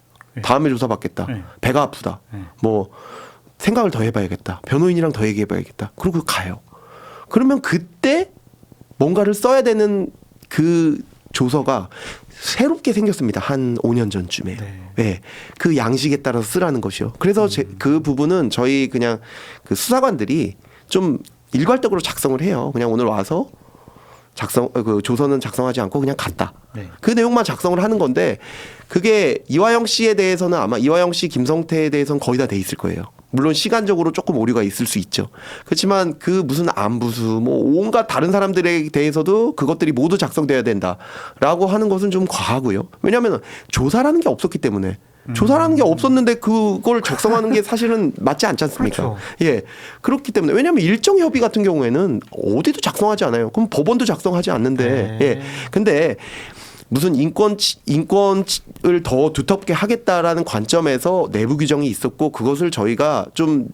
다음에 조사 받겠다. 배가 아프다. 뭐 생각을 더 해봐야겠다. 변호인이랑 더 얘기해봐야겠다. 그리고 가요. 그러면 그때 뭔가를 써야 되는 그 조서가 새롭게 생겼습니다. 한 5년 전쯤에. 네. 그 양식에 따라서 쓰라는 것이요. 그래서 그 부분은 저희 그냥 그 수사관들이 좀 일괄적으로 작성을 해요. 그냥 오늘 와서 그 조서는 작성하지 않고 그냥 갔다. 그 내용만 작성을 하는 건데 그게 이화영 씨에 대해서는 아마 이화영 씨, 김성태에 대해서는 거의 다 돼 있을 거예요. 물론 시간적으로 조금 오류가 있을 수 있죠. 그렇지만 그 무슨 안부수 뭐 온갖 다른 사람들에 대해서도 그것들이 모두 작성돼야 된다라고 하는 것은 좀 과하고요. 왜냐하면 조사라는 게 없었기 때문에. 조사라는 게 없었는데 그걸 작성하는 게 사실은 맞지 않지 않습니까? 그렇죠. 예. 그렇기 때문에 왜냐하면 일정 협의 같은 경우에는 어디도 작성하지 않아요. 그럼 법원도 작성하지 않는데. 예. 근데 무슨 인권을 더 두텁게 하겠다라는 관점에서 내부 규정이 있었고 그것을 저희가 좀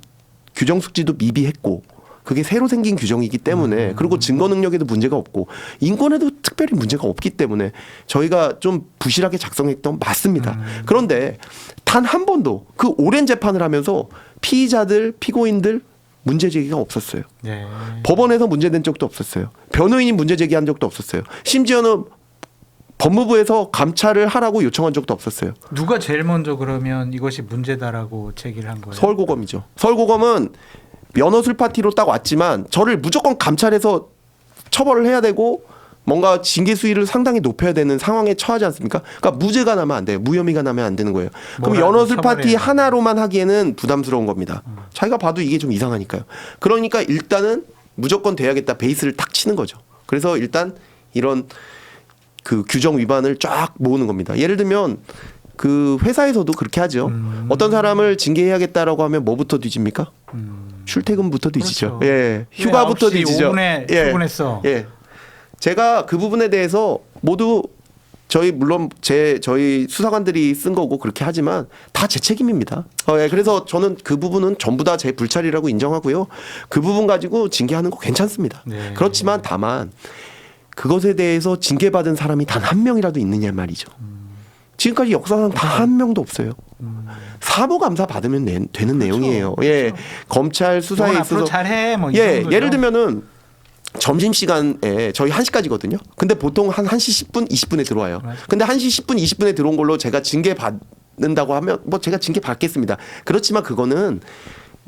규정 숙지도 미비했고 그게 새로 생긴 규정이기 때문에 그리고 증거 능력에도 문제가 없고 인권에도 특별히 문제가 없기 때문에 저희가 좀 부실하게 작성했던 맞습니다. 그런데 단 한 번도 그 오랜 재판을 하면서 피의자들, 피고인들 문제 제기가 없었어요. 법원에서 문제된 적도 없었어요. 변호인이 문제 제기한 적도 없었어요. 심지어는 법무부에서 감찰을 하라고 요청한 적도 없었어요. 누가 제일 먼저 그러면 이것이 문제다라고 제기를 한 거예요? 서울고검이죠. 서울고검은 면허술 파티로 딱 왔지만 저를 무조건 감찰해서 처벌을 해야 되고 뭔가 징계 수위를 상당히 높여야 되는 상황에 처하지 않습니까? 그러니까 무죄가 나면 안 돼요. 무혐의가 나면 안 되는 거예요. 그럼 연어술 파티 하나로만 하기에는 부담스러운 겁니다. 자기가 봐도 이게 좀 이상하니까요. 그러니까 일단은 무조건 돼야겠다 베이스를 탁 치는 거죠. 그래서 일단 이런 그 규정 위반을 쫙 모으는 겁니다. 예를 들면 그 회사에서도 그렇게 하죠. 어떤 사람을 징계해야겠다라고 하면 뭐부터 뒤집니까? 출퇴근부터 뒤지죠. 그렇죠. 예, 휴가부터 뒤지죠. 5분에 출근했어. 예, 제가 그 부분에 대해서 모두 물론 저희 수사관들이 쓴 거고 그렇게 하지만 다 제 책임입니다. 예, 그래서 저는 그 부분은 전부 다 제 불찰이라고 인정하고요. 그 부분 가지고 징계하는 거 괜찮습니다. 그렇지만 다만 그것에 대해서 징계받은 사람이 단 한 명이라도 있느냐 말이죠. 지금까지 역사상 단 한 명도 없어요. 사무감사 받으면 되는 내용이에요. 예, 검찰 수사에 있어서 잘해. 뭐 예, 예를 들면은 점심 시간에 저희 1시까지거든요. 근데 보통 한 1시 10분, 20분에 들어와요. 근데 1시 10분, 20분에 들어온 걸로 제가 징계 받는다고 하면 뭐 제가 징계 받겠습니다. 그렇지만 그거는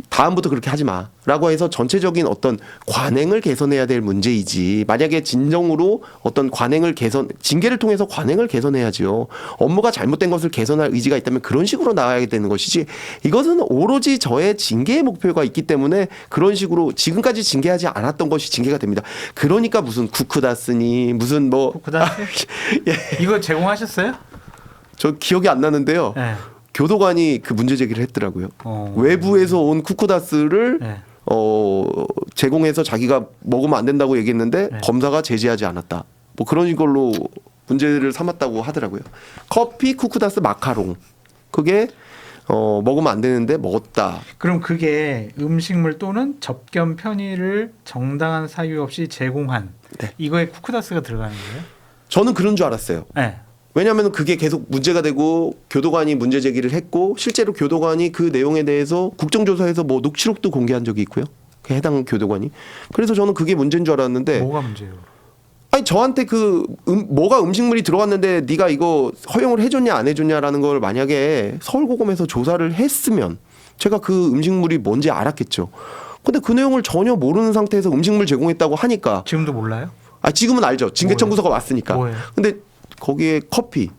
다음부터 그렇게 하지 마라고 해서 전체적인 어떤 관행을 개선해야 될 문제이지 만약에 진정으로 어떤 징계를 통해서 관행을 개선해야죠. 업무가 잘못된 것을 개선할 의지가 있다면 그런 식으로 나와야 되는 것이지 이것은 오로지 저의 징계의 목표가 있기 때문에 그런 식으로 지금까지 징계하지 않았던 것이 징계가 됩니다. 그러니까 무슨 쿠크다스니 무슨 뭐 쿠크다스? 예. 이거 제공하셨어요? 저 기억이 안 나는데요. 네. 교도관이 그 문제 제기를 했더라고요. 외부에서 온 쿠쿠다스를 제공해서 자기가 먹으면 안 된다고 얘기했는데 검사가 제지하지 않았다. 뭐 그런 걸로 문제를 삼았다고 하더라고요. 커피, 쿠쿠다스, 마카롱. 그게 먹으면 안 되는데 먹었다. 그럼 그게 음식물 또는 접견 편의를 정당한 사유 없이 제공한 이거에 쿠쿠다스가 들어가는 거예요? 저는 그런 줄 알았어요. 네. 왜냐하면 그게 계속 문제가 되고 교도관이 문제 제기를 했고 실제로 교도관이 그 내용에 대해서 국정조사에서 뭐 녹취록도 공개한 적이 있고요. 그 해당 교도관이. 그래서 저는 그게 문제인 줄 알았는데 뭐가 문제예요? 아니 저한테 뭐가 음식물이 들어갔는데 네가 이거 허용을 해줬냐 안 해줬냐라는 걸 만약에 서울고검에서 조사를 했으면 제가 그 음식물이 뭔지 알았겠죠. 근데 그 내용을 전혀 모르는 상태에서 음식물 제공했다고 하니까 지금도 몰라요? 지금은 알죠. 징계 청구서가 왔으니까. 뭐예요? 근데 거기에 커피는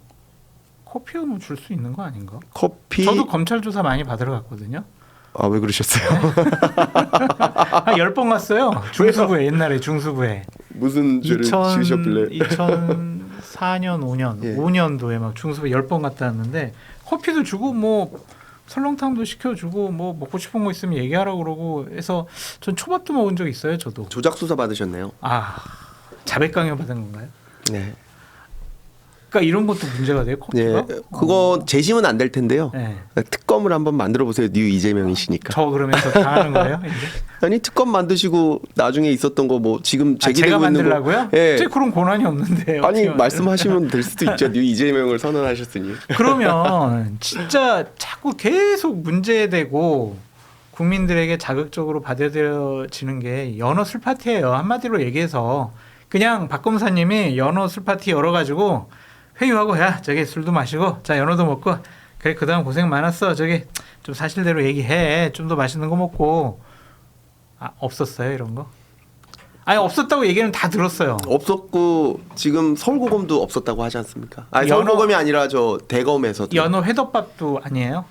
줄 수 있는 거 아닌가? 커피 저도 검찰 조사 많이 받으러 갔거든요. 왜 그러셨어요? 한 10번 갔어요. 중수부에 옛날에 중수부에 무슨 죄를 지으셨길래? 2004년 5년 예. 5년도에 막 중수부에 10번 갔다 왔는데 커피도 주고 뭐 설렁탕도 시켜주고 뭐 먹고 싶은 거 있으면 얘기하라고 그러고 해서 전 초밥도 먹은 적 있어요. 저도. 조작 수사 받으셨네요. 자백 강요 받은 건가요? 네. 그러니까 이런 것도 문제가 돼요. 커피가? 네. 그거 재심은 안 될 텐데요. 네. 특검을 한번 만들어 보세요. 뉴 이재명이시니까. 저 그러면서 당하는 거예요? 이제? 아니 특검 만드시고 나중에 있었던 거 뭐 지금 제기되고 제가 있는 만들라고요? 거. 예. 제 그런 권한이 없는데. 아니 말씀하시면 될 수도 있죠. 뉴 이재명을 선언하셨으니. 그러면 진짜 자꾸 계속 문제되고 국민들에게 자극적으로 받아들여지는 게 연어 술 파티예요. 한마디로 얘기해서 그냥 박 검사님이 연어 술 파티 열어가지고 회유하고 야 저기 술도 마시고 자 연어도 먹고 그래 그동안 고생 많았어 저기 좀 사실대로 얘기해 좀 더 맛있는 거 먹고 없었어요 이런 거? 아니 없었다고 얘기는 다 들었어요. 없었고 지금 서울고검도 없었다고 하지 않습니까? 서울고검이 아니라 저 대검에서도. 연어 회덮밥도 아니에요?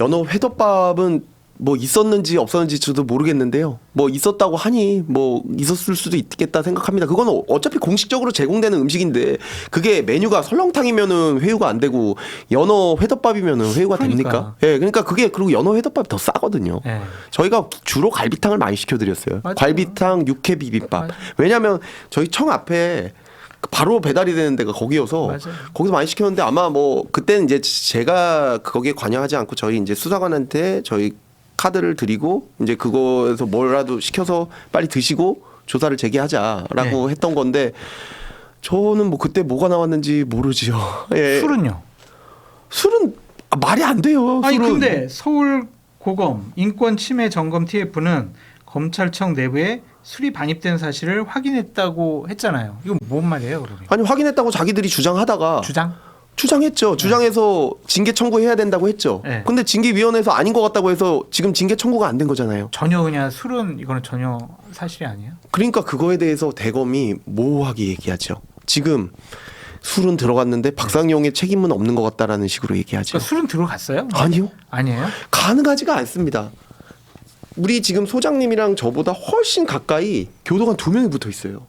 연어 회덮밥은 뭐 있었는지 없었는지 저도 모르겠는데요. 뭐 있었다고 하니 뭐 있었을 수도 있겠다 생각합니다. 그건 어차피 공식적으로 제공되는 음식인데 그게 메뉴가 설렁탕이면은 회유가 안 되고 연어 회덮밥이면은 회유가 됩니까? 예, 그러니까 그리고 연어 회덮밥이 더 싸거든요. 네. 저희가 주로 갈비탕을 많이 시켜드렸어요. 맞아요. 갈비탕, 육회 비빔밥. 맞아요. 왜냐하면 저희 청 앞에 바로 배달이 되는 데가 거기여서 맞아요. 거기서 많이 시켰는데 아마 뭐 그때는 이제 제가 거기에 관여하지 않고 저희 이제 수사관한테 저희 카드를 드리고 이제 그거에서 뭐라도 시켜서 빨리 드시고 조사를 재개하자라고 했던 건데 저는 뭐 그때 뭐가 나왔는지 모르지요. 예. 술은 말이 안 돼요. 아니 술은. 근데 서울고검 인권침해 점검 TF는 검찰청 내부에 술이 반입된 사실을 확인했다고 했잖아요. 이건 뭔 말이에요, 그러면? 아니 확인했다고 자기들이 주장하다가 주장했죠. 주장해서 징계 청구해야 된다고 했죠. 네. 근데 징계위원회에서 아닌 것 같다고 해서 지금 징계 청구가 안 된 거잖아요. 전혀 그냥 술은 이거는 전혀 사실이 아니에요. 그러니까 그거에 대해서 대검이 모호하게 얘기하죠. 지금 술은 들어갔는데 박상용의 책임은 없는 것 같다라는 식으로 얘기하죠. 그러니까 술은 들어갔어요? 아니요. 아니에요? 가능하지가 않습니다. 우리 지금 소장님이랑 저보다 훨씬 가까이 교도관 2명이 붙어 있어요.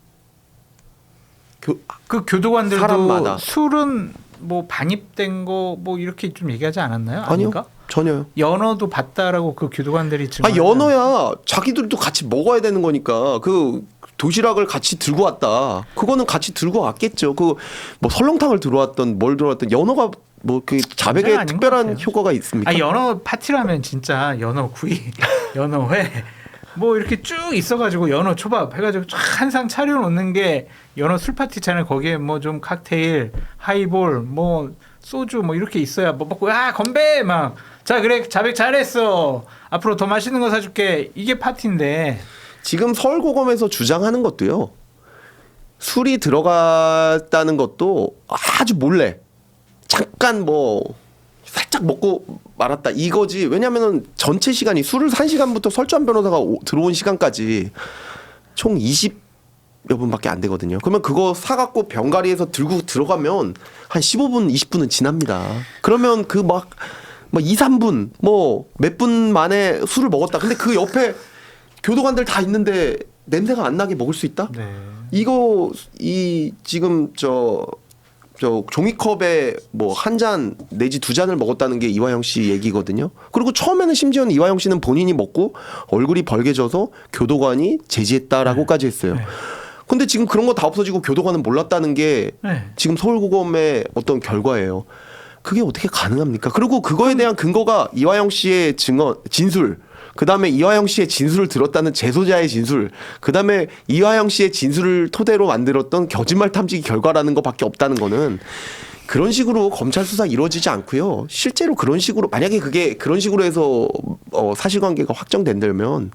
그 교도관들도 사람마다. 술은 뭐 반입된 거 뭐 이렇게 좀 얘기하지 않았나요? 아니요. 아닌가? 전혀요. 연어도 봤다라고 그 교도관들이 지금 연어야 자기들도 같이 먹어야 되는 거니까 그 도시락을 같이 들고 왔다. 그거는 같이 들고 왔겠죠. 그 뭐 설렁탕을 들어왔던 뭘 들어왔던 연어가 뭐 그 자백에 특별한 효과가 있습니까? 연어 파티라면 진짜 연어 구이, 연어 회 뭐 이렇게 쭉 있어가지고 연어 초밥 해가지고 쫙 한 상 차려놓는 게 연어 술 파티잖아요. 거기에 뭐 좀 칵테일, 하이볼, 뭐 소주 뭐 이렇게 있어야 뭐 먹고 건배 막 자 그래 자백 잘했어 앞으로 더 맛있는 거 사줄게 이게 파티인데 지금 서울고검에서 주장하는 것도요. 술이 들어갔다는 것도 아주 몰래 잠깐 뭐 살짝 먹고 말았다 이거지. 왜냐하면 전체 시간이 술을 산 시간부터 설주한 변호사가 들어온 시간까지 총 20여 분밖에 안 되거든요. 그러면 그거 사갖고 병가리에서 들고 들어가면 한 15분 20분은 지납니다. 그러면 그 막 2, 3분 뭐 몇 분 만에 술을 먹었다. 근데 그 옆에 교도관들 다 있는데 냄새가 안 나게 먹을 수 있다? 네. 이거 지금 저 종이컵에 뭐 한 잔 내지 2잔을 먹었다는 게 이화영 씨 얘기거든요. 그리고 처음에는 심지어는 이화영 씨는 본인이 먹고 얼굴이 벌개져서 교도관이 제지했다라고까지 했어요. 네. 근데 지금 그런 거 다 없어지고 교도관은 몰랐다는 게 지금 서울고검의 어떤 결과예요. 그게 어떻게 가능합니까? 그리고 그거에 대한 근거가 이화영 씨의 진술, 그다음에 이화영 씨의 진술을 들었다는 재소자의 진술, 그다음에 이화영 씨의 진술을 토대로 만들었던 거짓말 탐지기 결과라는 것밖에 없다는 거는 그런 식으로 검찰 수사 이루어지지 않고요. 실제로 그런 식으로 만약에 그게 그런 식으로 해서 사실관계가 확정된다면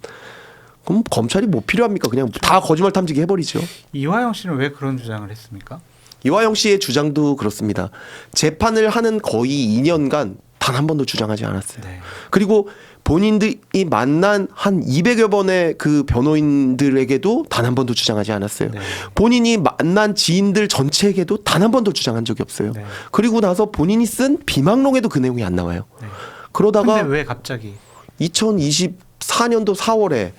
그럼 검찰이 뭐 필요합니까? 그냥 다 거짓말 탐지기 해버리죠. 이화영 씨는 왜 그런 주장을 했습니까? 이화영 씨의 주장도 그렇습니다. 재판을 하는 거의 2년간 단 한 번도 주장하지 않았어요. 네. 그리고 본인들이 만난 한 200여 번의 그 변호인들에게도 단 한 번도 주장하지 않았어요. 네. 본인이 만난 지인들 전체에게도 단 한 번도 주장한 적이 없어요. 네. 그리고 나서 본인이 쓴 비망록에도 그 내용이 안 나와요. 네. 그러다가 근데 왜 갑자기? 2024년도 4월에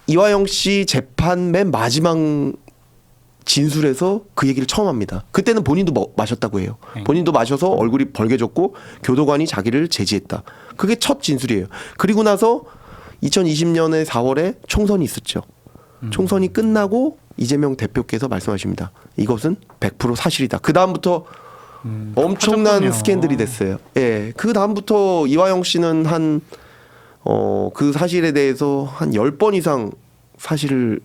이화영 씨 재판 맨 마지막 진술에서 그 얘기를 처음 합니다. 그때는 본인도 마셨다고 해요. 네. 본인도 마셔서 얼굴이 벌개졌고 교도관이 자기를 제지했다. 그게 첫 진술이에요. 그리고 나서 2020년에 4월에 총선이 있었죠. 총선이 끝나고 이재명 대표께서 말씀하십니다. 이것은 100% 사실이다. 그 다음부터 엄청난 커졌군요. 스캔들이 됐어요. 예. 그 다음부터 이화영 씨는 그 사실에 대해서 한 10번 이상 사실을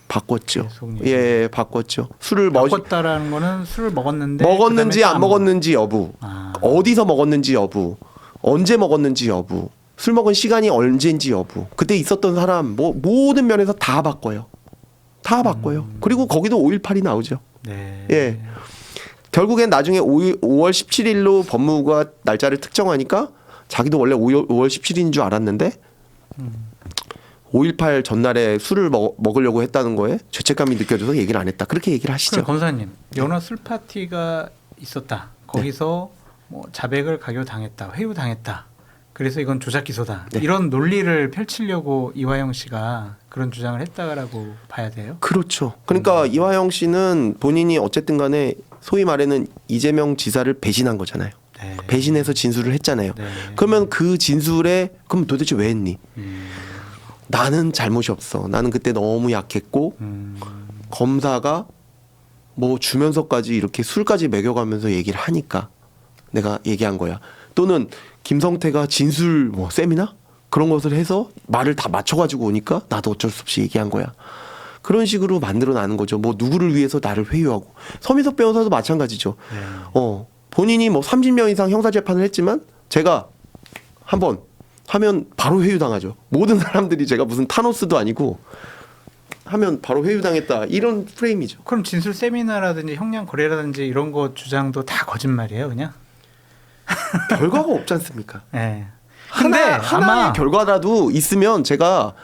바꿨죠. 계속 예, 바꿨죠. 술을 바꿨다라는 거는 술을 먹었는데 먹었는지 그다음에 안 먹었는지 여부, 아. 어디서 먹었는지 여부, 언제 먹었는지 여부, 술 먹은 시간이 언제인지 여부, 그때 있었던 사람 뭐 모든 면에서 다 바꿔요. 다 바꿔요. 그리고 거기도 5.18이 나오죠. 네. 예. 결국엔 나중에 5월 17일로 법무부가 날짜를 특정하니까 자기도 원래 5월 17일인 줄 알았는데 5.18 전날에 술을 먹으려고 했다는 거에 죄책감이 느껴져서 얘기를 안 했다. 그렇게 얘기를 하시죠. 그럼 검사님, 연어 술 파티가 있었다. 거기서 뭐 자백을 강요당했다, 회유당했다. 그래서 이건 조작 기소다. 네. 이런 논리를 펼치려고 이화영 씨가 그런 주장을 했다라고 봐야 돼요. 그렇죠. 그러니까 이화영 씨는 본인이 어쨌든 간에 소위 말하는 이재명 지사를 배신한 거잖아요. 네. 배신해서 진술을 했잖아요. 네. 그러면 그 진술에 그럼 도대체 왜 했니? 나는 잘못이 없어. 나는 그때 너무 약했고 검사가 뭐 주면서까지 이렇게 술까지 먹여가면서 얘기를 하니까 내가 얘기한 거야. 또는 김성태가 진술 뭐 세미나 그런 것을 해서 말을 다 맞춰가지고 오니까 나도 어쩔 수 없이 얘기한 거야. 그런 식으로 만들어나는 거죠. 뭐 누구를 위해서 나를 회유하고. 서민석 변호사도 마찬가지죠. 네. 본인이 뭐 30년 이상 형사재판을 했지만 제가 한번 하면 바로 회유당하죠. 모든 사람들이 제가 무슨 타노스도 아니고 하면 바로 회유당했다. 이런 프레임이죠. 그럼 진술 세미나라든지 형량 거래라든지 이런 거 주장도 다 거짓말이에요, 그냥? 결과가 없지 않습니까? 네. 근데 하나의 아마 결과라도 있으면 제가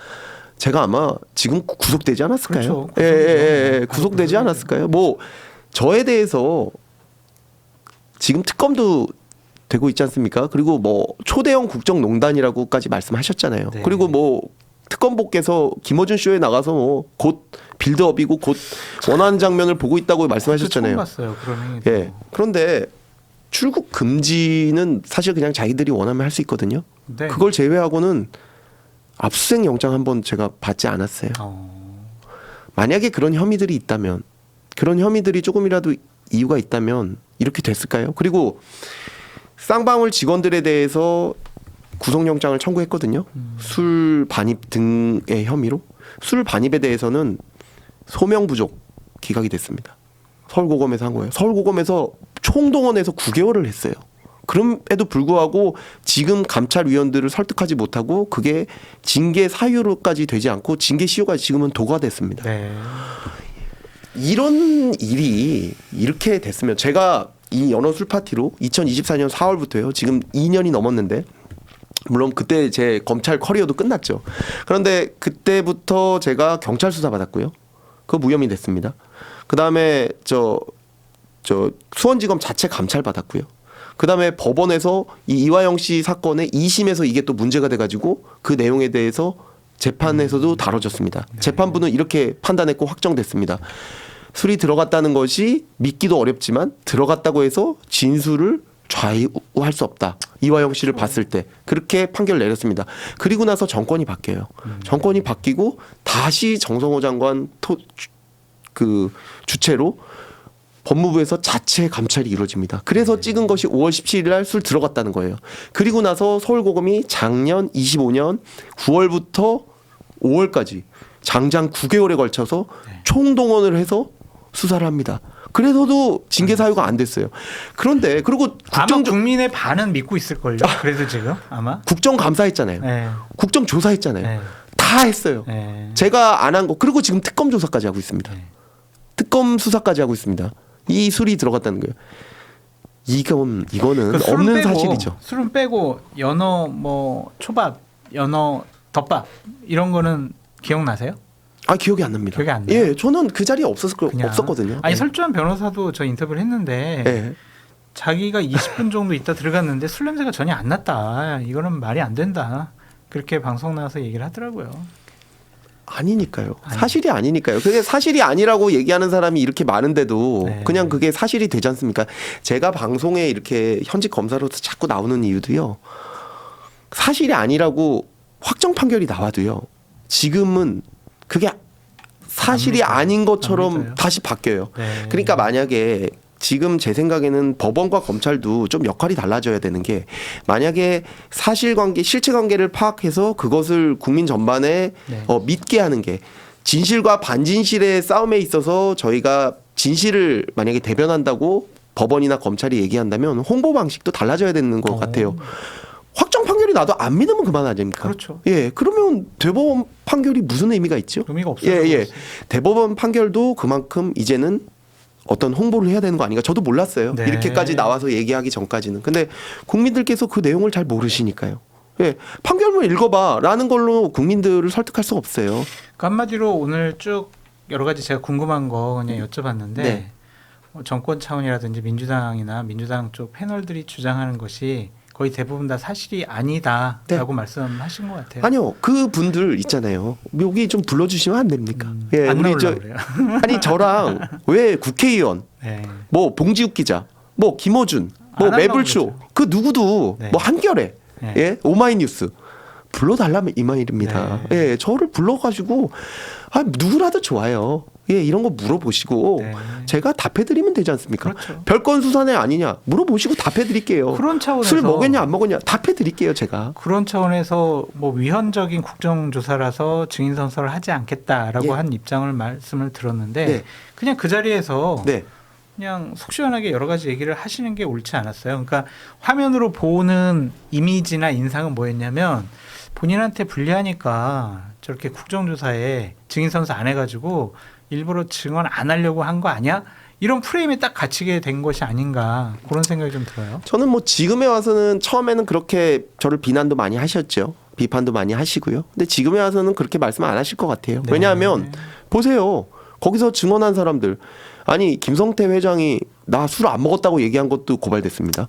아마 지금 구속되지 않았을까요? 그렇죠. 예, 구속되지 않았을까요? 뭐 저에 대해서 지금 특검도 되고 있지 않습니까? 그리고 뭐 초대형 국정농단이라고까지 말씀하셨잖아요. 네. 그리고 뭐 특검보께서 김어준 쇼에 나가서 뭐 곧 빌드업이고 곧 원하는 장면을 보고 있다고 말씀하셨잖아요. 처음 봤어요, 그런 행위도. 예. 그런데 출국 금지는 사실 그냥 자기들이 원하면 할 수 있거든요. 네. 그걸 제외하고는 압수수색 영장 한번 제가 받지 않았어요. 만약에 그런 혐의들이 있다면, 그런 혐의들이 조금이라도 이유가 있다면 이렇게 됐을까요? 그리고 쌍방울 직원들에 대해서 구속영장을 청구했거든요. 술 반입 등의 혐의로. 술 반입에 대해서는 소명 부족 기각이 됐습니다. 서울고검에서 한 거예요. 서울고검에서 총동원해서 9개월을 했어요. 그럼에도 불구하고 지금 감찰위원들을 설득하지 못하고 그게 징계 사유로까지 되지 않고 징계 시효가 지금은 도과됐습니다. 네. 이런 일이 이렇게 됐으면 제가 이 연어 술 파티로 2024년 4월부터요. 지금 2년이 넘었는데 물론 그때 제 검찰 커리어도 끝났죠. 그런데 그때부터 제가 경찰 수사 받았고요. 그거 무혐의 됐습니다. 그다음에 저 수원지검 자체 감찰 받았고요. 그다음에 법원에서 이 이화영 씨 사건의 2심에서 이게 또 문제가 돼가지고 그 내용에 대해서 재판에서도 다뤄졌습니다. 재판부는 이렇게 판단했고 확정됐습니다. 술이 들어갔다는 것이 믿기도 어렵지만 들어갔다고 해서 진술을 좌우할 수 없다. 이화영 씨를 봤을 때 그렇게 판결 내렸습니다. 그리고 나서 정권이 바뀌어요. 정권이 바뀌고 다시 정성호 장관 주체로 법무부에서 자체 감찰이 이루어집니다. 그래서 찍은 것이 5월 17일 날 술 들어갔다는 거예요. 그리고 나서 서울고검이 작년 25년 9월부터 5월까지 장장 9개월에 걸쳐서 총동원을 해서 수사를 합니다. 그래서도 징계 사유가 안 됐어요. 그런데 그리고 아마 국민의 반은 믿고 있을걸요. 그래서 지금 아마 국정감사했잖아요. 네. 국정조사했잖아요. 네. 다 다 했어요. 네. 제가 안 한 거. 그리고 지금 특검 조사까지 하고 있습니다. 네. 특검 수사까지 하고 있습니다. 이 술이 들어갔다는 거예요. 이거는 그 술은 없는 빼고, 사실이죠. 술은 빼고 연어 뭐 초밥, 연어 덮밥 이런 거는 기억나세요? 아 기억이 안 납니다. 기억이 안 나요? 예, 저는 그 자리에 그냥. 없었거든요. 아니 예. 설주한 변호사도 저 인터뷰를 했는데 예. 자기가 20분 정도 있다 들어갔는데 술 냄새가 전혀 안 났다. 이거는 말이 안 된다. 그렇게 방송 나와서 얘기를 하더라고요. 아니니까요. 아니. 사실이 아니니까요. 그게 사실이 아니라고 얘기하는 사람이 이렇게 많은데도 네. 그냥 그게 사실이 되지 않습니까? 제가 방송에 이렇게 현직 검사로서 자꾸 나오는 이유도요. 사실이 아니라고 확정 판결이 나와도요. 지금은 그게 사실이 안 믿어요. 아닌 안 것처럼 믿어요. 다시 바뀌어요. 네. 그러니까 만약에 지금 제 생각에는 법원과 검찰도 좀 역할이 달라져야 되는 게 만약에 사실관계, 실체관계를 파악해서 그것을 국민 전반에 네. 믿게 하는 게 진실과 반진실의 싸움에 있어서 저희가 진실을 만약에 대변한다고 법원이나 검찰이 얘기한다면 홍보 방식도 달라져야 되는 것 같아요. 확정 판결이 나도 안 믿으면 그만 아닙니까? 그렇죠. 예, 그러면 대법원 판결이 무슨 의미가 있죠? 의미가 없어요. 예, 예. 대법원 판결도 그만큼 이제는 어떤 홍보를 해야 되는 거 아닌가? 저도 몰랐어요. 네. 이렇게까지 나와서 얘기하기 전까지는. 근데 국민들께서 그 내용을 잘 모르시니까요. 예, 판결문 읽어봐라는 걸로 국민들을 설득할 수 없어요. 그 한마디로 오늘 쭉 여러 가지 제가 궁금한 거 그냥 여쭤봤는데 네. 정권 차원이라든지 민주당이나 민주당 쪽 패널들이 주장하는 것이 거의 대부분 다 사실이 아니다라고 네. 말씀하신 것 같아요. 아니요, 그 분들 있잖아요. 여기 좀 불러주시면 안 됩니까? 예, 안 우리 나오려고 그래요. 아니 저랑 왜 국회의원, 네. 뭐 봉지욱 기자, 뭐 김어준, 뭐 안 하려고 매불쇼 그러죠. 그 누구도 네. 뭐 한겨레, 네. 예, 오마이뉴스 불러달라면 이 말입니다. 네. 예, 저를 불러가지고 누구라도 좋아요. 예, 이런 거 물어보시고 네. 제가 답해드리면 되지 않습니까? 그렇죠. 별건 수사네 아니냐 물어보시고 답해드릴게요. 그런 차원에서 술 먹었냐 안 먹었냐 답해드릴게요 제가. 그런 차원에서 뭐 위헌적인 국정조사라서 증인 선서를 하지 않겠다라고 예. 한 입장을 말씀을 들었는데 네. 그냥 그 자리에서 네. 그냥 속 시원하게 여러 가지 얘기를 하시는 게 옳지 않았어요. 그러니까 화면으로 보는 이미지나 인상은 뭐였냐면 본인한테 불리하니까 저렇게 국정조사에 증인 선서 안 해가지고 일부러 증언 안 하려고 한 거 아니야? 이런 프레임에 딱 갇히게 된 것이 아닌가 그런 생각이 좀 들어요. 저는 뭐 지금에 와서는 처음에는 그렇게 저를 비난도 많이 하셨죠. 비판도 많이 하시고요. 근데 지금에 와서는 그렇게 말씀 안 하실 것 같아요. 네. 왜냐하면 보세요. 거기서 증언한 사람들 아니 김성태 회장이 나 술 안 먹었다고 얘기한 것도 고발됐습니다.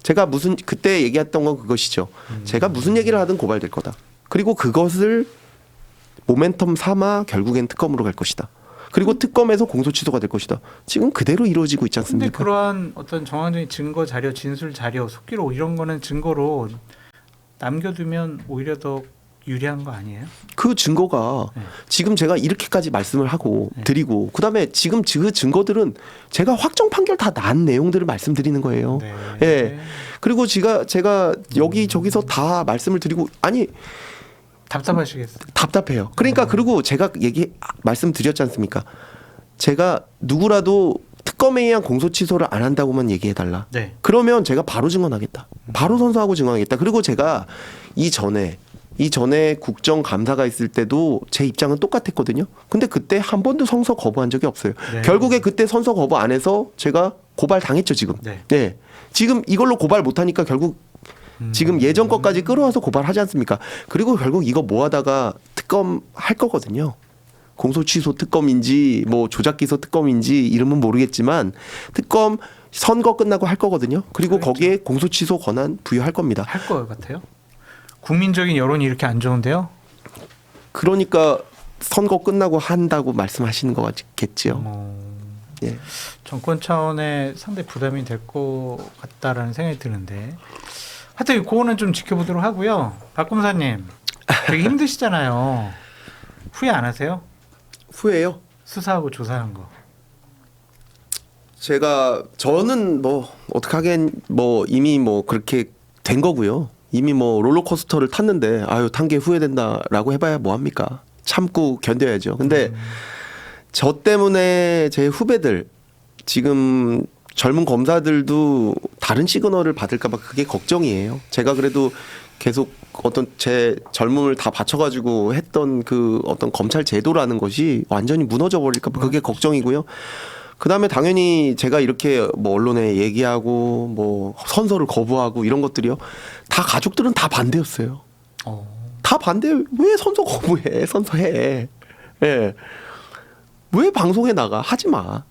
제가 무슨 그때 얘기했던 건 그것이죠. 제가 무슨 얘기를 하든 고발될 거다. 그리고 그것을 모멘텀 삼아 결국엔 특검으로 갈 것이다. 그리고 특검에서 공소 취소가 될 것이다. 지금 그대로 이루어지고 있지 근데 않습니까? 그러한 어떤 정황적인 증거 자료, 진술 자료, 속기록 이런 거는 증거로 남겨두면 오히려 더 유리한 거 아니에요? 그 증거가 네. 지금 제가 이렇게까지 말씀을 하고 네. 드리고 그다음에 지금 그 증거들은 제가 확정 판결 다 난 내용들을 말씀드리는 거예요. 네. 예. 그리고 제가 여기 저기서 다 말씀을 드리고 아니 답답하시겠어요. 답답해요. 그러니까 그리고 제가 말씀드렸지 않습니까? 제가 누구라도 특검에 의한 공소 취소를 안 한다고만 얘기해 달라. 네. 그러면 제가 바로 증언하겠다. 바로 선서하고 증언하겠다. 그리고 제가 이전에 국정감사가 있을 때도 제 입장은 똑같았거든요. 근데 그때 한 번도 선서 거부한 적이 없어요. 네. 결국에 그때 선서 거부 안 해서 제가 고발 당했죠, 지금. 네. 네. 지금 이걸로 고발 못 하니까 결국 지금 예전 것까지 끌어와서 고발하지 않습니까? 그리고 결국 이거 뭐 하다가 특검 할 거거든요. 공소 취소 특검인지 뭐 조작 기소 특검인지 이름은 모르겠지만 특검 선거 끝나고 할 거거든요. 그리고 그렇죠. 거기에 공소 취소 권한 부여할 겁니다. 할 것 같아요. 국민적인 여론이 이렇게 안 좋은데요? 그러니까 선거 끝나고 한다고 말씀하시는 거겠지요. 예. 정권 차원의 상당히 부담이 될 것 같다라는 생각이 드는데 하여튼 그거는 좀 지켜보도록 하고요. 박 검사님 되게 힘드시잖아요. 후회 안 하세요? 후회요. 수사하고 조사한 거. 저는 뭐 어떻게 하긴 뭐 이미 뭐 그렇게 된 거고요. 이미 뭐 롤러코스터를 탔는데 아유 탄 게 후회된다라고 해봐야 뭐 합니까? 참고 견뎌야죠. 근데 저 때문에 제 후배들 지금 젊은 검사들도 다른 시그널을 받을까 봐 그게 걱정이에요. 제가 그래도 계속 어떤 제 젊음을 다 바쳐가지고 했던 그 어떤 검찰 제도라는 것이 완전히 무너져 버릴까 봐 그게 걱정이고요. 그 다음에 당연히 제가 이렇게 뭐 언론에 얘기하고 뭐 선서를 거부하고 이런 것들이요. 다 가족들은 다 반대였어요. 다 반대. 왜 선서 거부해? 선서해. 예. 왜 방송에 나가? 하지 마.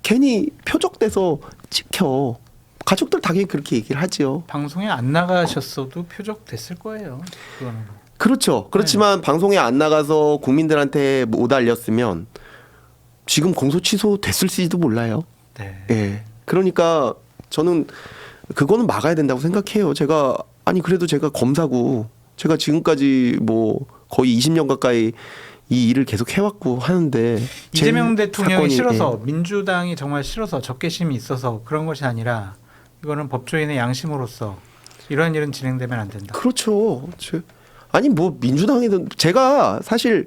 괜히 표적돼서 찍혀. 가족들 당연히 그렇게 얘기를 하지요. 방송에 안 나가셨어도 표적됐을 거예요. 그거는. 그렇죠. 그렇지만 방송에 안 나가서 국민들한테 못 알렸으면 지금 공소 취소 됐을지도 몰라요. 네. 예. 그러니까 저는 그거는 막아야 된다고 생각해요. 제가 아니 그래도 제가 검사고 제가 지금까지 뭐 거의 20년 가까이 이 일을 계속 해왔고 하는데 이재명 대통령이 사건이, 싫어서 민주당이 정말 싫어서 적개심이 있어서 그런 것이 아니라 이거는 법조인의 양심으로서 이런 일은 진행되면 안 된다. 그렇죠. 아니 뭐 민주당이든 제가 사실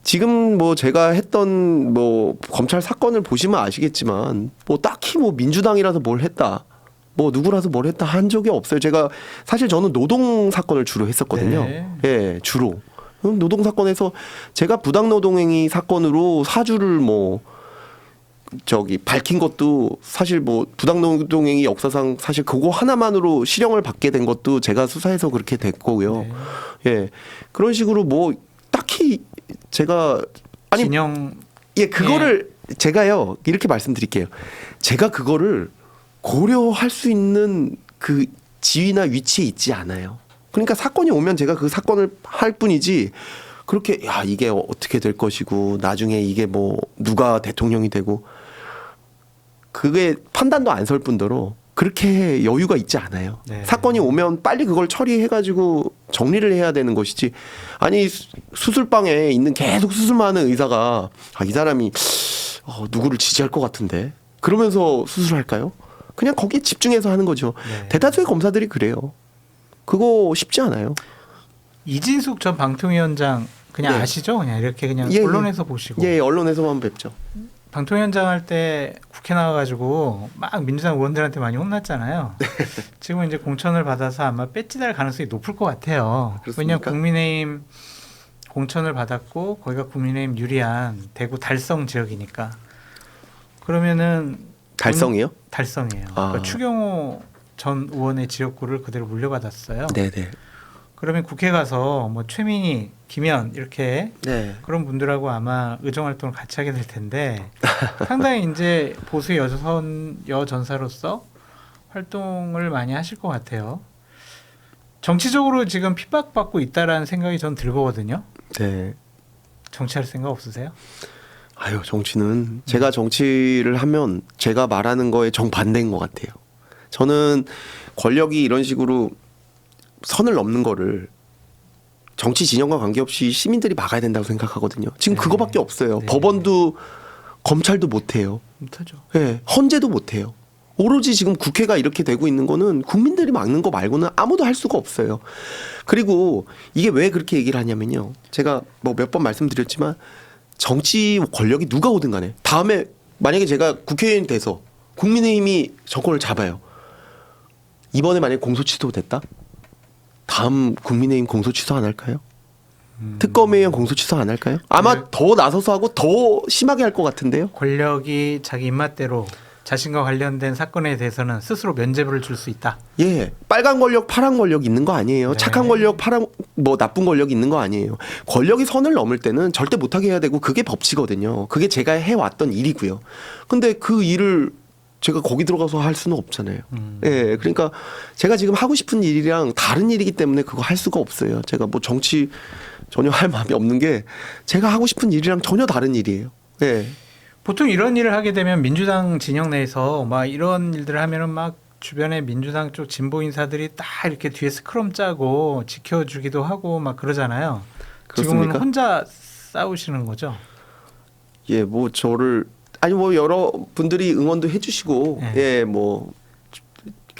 지금 뭐 제가 했던 뭐 검찰 사건을 보시면 아시겠지만 뭐 딱히 뭐 민주당이라서 뭘 했다. 뭐 누구라서 뭘 했다 한 적이 없어요. 제가 사실 저는 노동 사건을 주로 했었거든요. 네. 예, 주로. 노동 사건에서 제가 부당 노동행위 사건으로 사주를 뭐 저기 밝힌 것도 사실 뭐 부당 노동행위 역사상 사실 그거 하나만으로 실형을 받게 된 것도 제가 수사해서 그렇게 됐고요. 네. 예. 그런 식으로 뭐 딱히 제가 아니 진영 예, 그거를 제가요. 이렇게 말씀드릴게요. 제가 그거를 고려할 수 있는 그 지위나 위치에 있지 않아요. 그러니까 사건이 오면 제가 그 사건을 할 뿐이지 그렇게 야 이게 어떻게 될 것이고 나중에 이게 뭐 누가 대통령이 되고 그게 판단도 안 설 뿐더러 그렇게 여유가 있지 않아요. 네. 사건이 오면 빨리 그걸 처리해가지고 정리를 해야 되는 것이지. 아니 수술방에 있는 계속 수술만 하는 의사가 아, 이 사람이 누구를 지지할 것 같은데 그러면서 수술할까요? 그냥 거기에 집중해서 하는 거죠. 네. 대다수의 검사들이 그래요. 그거 쉽지 않아요. 이진숙 전 방통위원장 그냥 예. 아시죠? 그냥 이렇게 그냥 예, 언론에서 보시고 예, 언론에서만 뵙죠. 방통위원장 할 때 국회 나와가지고 막 민주당 의원들한테 많이 혼났잖아요. 지금은 이제 공천을 받아서 아마 배지달 가능성이 높을 것 같아요. 그렇습니까? 왜냐하면 국민의힘 공천을 받았고 거기가 국민의힘 유리한 대구 달성 지역이니까 그러면은 달성이요? 달성이에요. 아. 그러니까 추경호 전 의원의 지역구를 그대로 물려받았어요. 네네. 그러면 국회 가서 뭐 최민희, 김현 이렇게 네. 그런 분들하고 아마 의정 활동을 같이 하게 될 텐데 상당히 이제 보수 여전사로서 활동을 많이 하실 것 같아요. 정치적으로 지금 핍박받고 있다라는 생각이 전 들거든요. 네. 정치할 생각 없으세요? 아유 정치는 제가 정치를 하면 제가 말하는 거에 정반대인 것 같아요. 저는 권력이 이런 식으로 선을 넘는 거를 정치 진영과 관계없이 시민들이 막아야 된다고 생각하거든요. 지금 네. 그거밖에 없어요. 네. 법원도 검찰도 못해요. 못하죠. 예, 헌재도 못해요. 오로지 지금 국회가 이렇게 되고 있는 거는 국민들이 막는 거 말고는 아무도 할 수가 없어요. 그리고 이게 왜 그렇게 얘기를 하냐면요. 제가 뭐 몇 번 말씀드렸지만 정치 권력이 누가 오든 간에 다음에 만약에 제가 국회의원이 돼서 국민의힘이 정권을 잡아요. 이번에 만약에 공소 취소됐다? 다음 국민의힘 공소 취소 안 할까요? 특검에 의한 공소 취소 안 할까요? 아마 네. 더 나서서 하고 더 심하게 할 것 같은데요. 권력이 자기 입맛대로 자신과 관련된 사건에 대해서는 스스로 면죄부를 줄 수 있다. 예, 빨간 권력, 파란 권력 있는 거 아니에요. 네. 착한 권력, 뭐 나쁜 권력 있는 거 아니에요. 권력이 선을 넘을 때는 절대 못하게 해야 되고 그게 법치거든요. 그게 제가 해왔던 일이고요. 근데 그 일을 제가 거기 들어가서 할 수는 없잖아요. 예, 그러니까 제가 지금 하고 싶은 일이랑 다른 일이기 때문에 그거 할 수가 없어요. 제가 뭐 정치 전혀 할 마음이 없는 게 제가 하고 싶은 일이랑 전혀 다른 일이에요. 예. 보통 이런 일을 하게 되면 민주당 진영 내에서 막 이런 일들을 하면은 막 주변에 민주당 쪽 진보 인사들이 딱 이렇게 뒤에 스크럼 짜고 지켜주기도 하고 막 그러잖아요. 지금은 그렇습니까? 혼자 싸우시는 거죠? 예, 뭐 저를 아니 뭐 여러 분들이 응원도 해주시고 네. 예, 뭐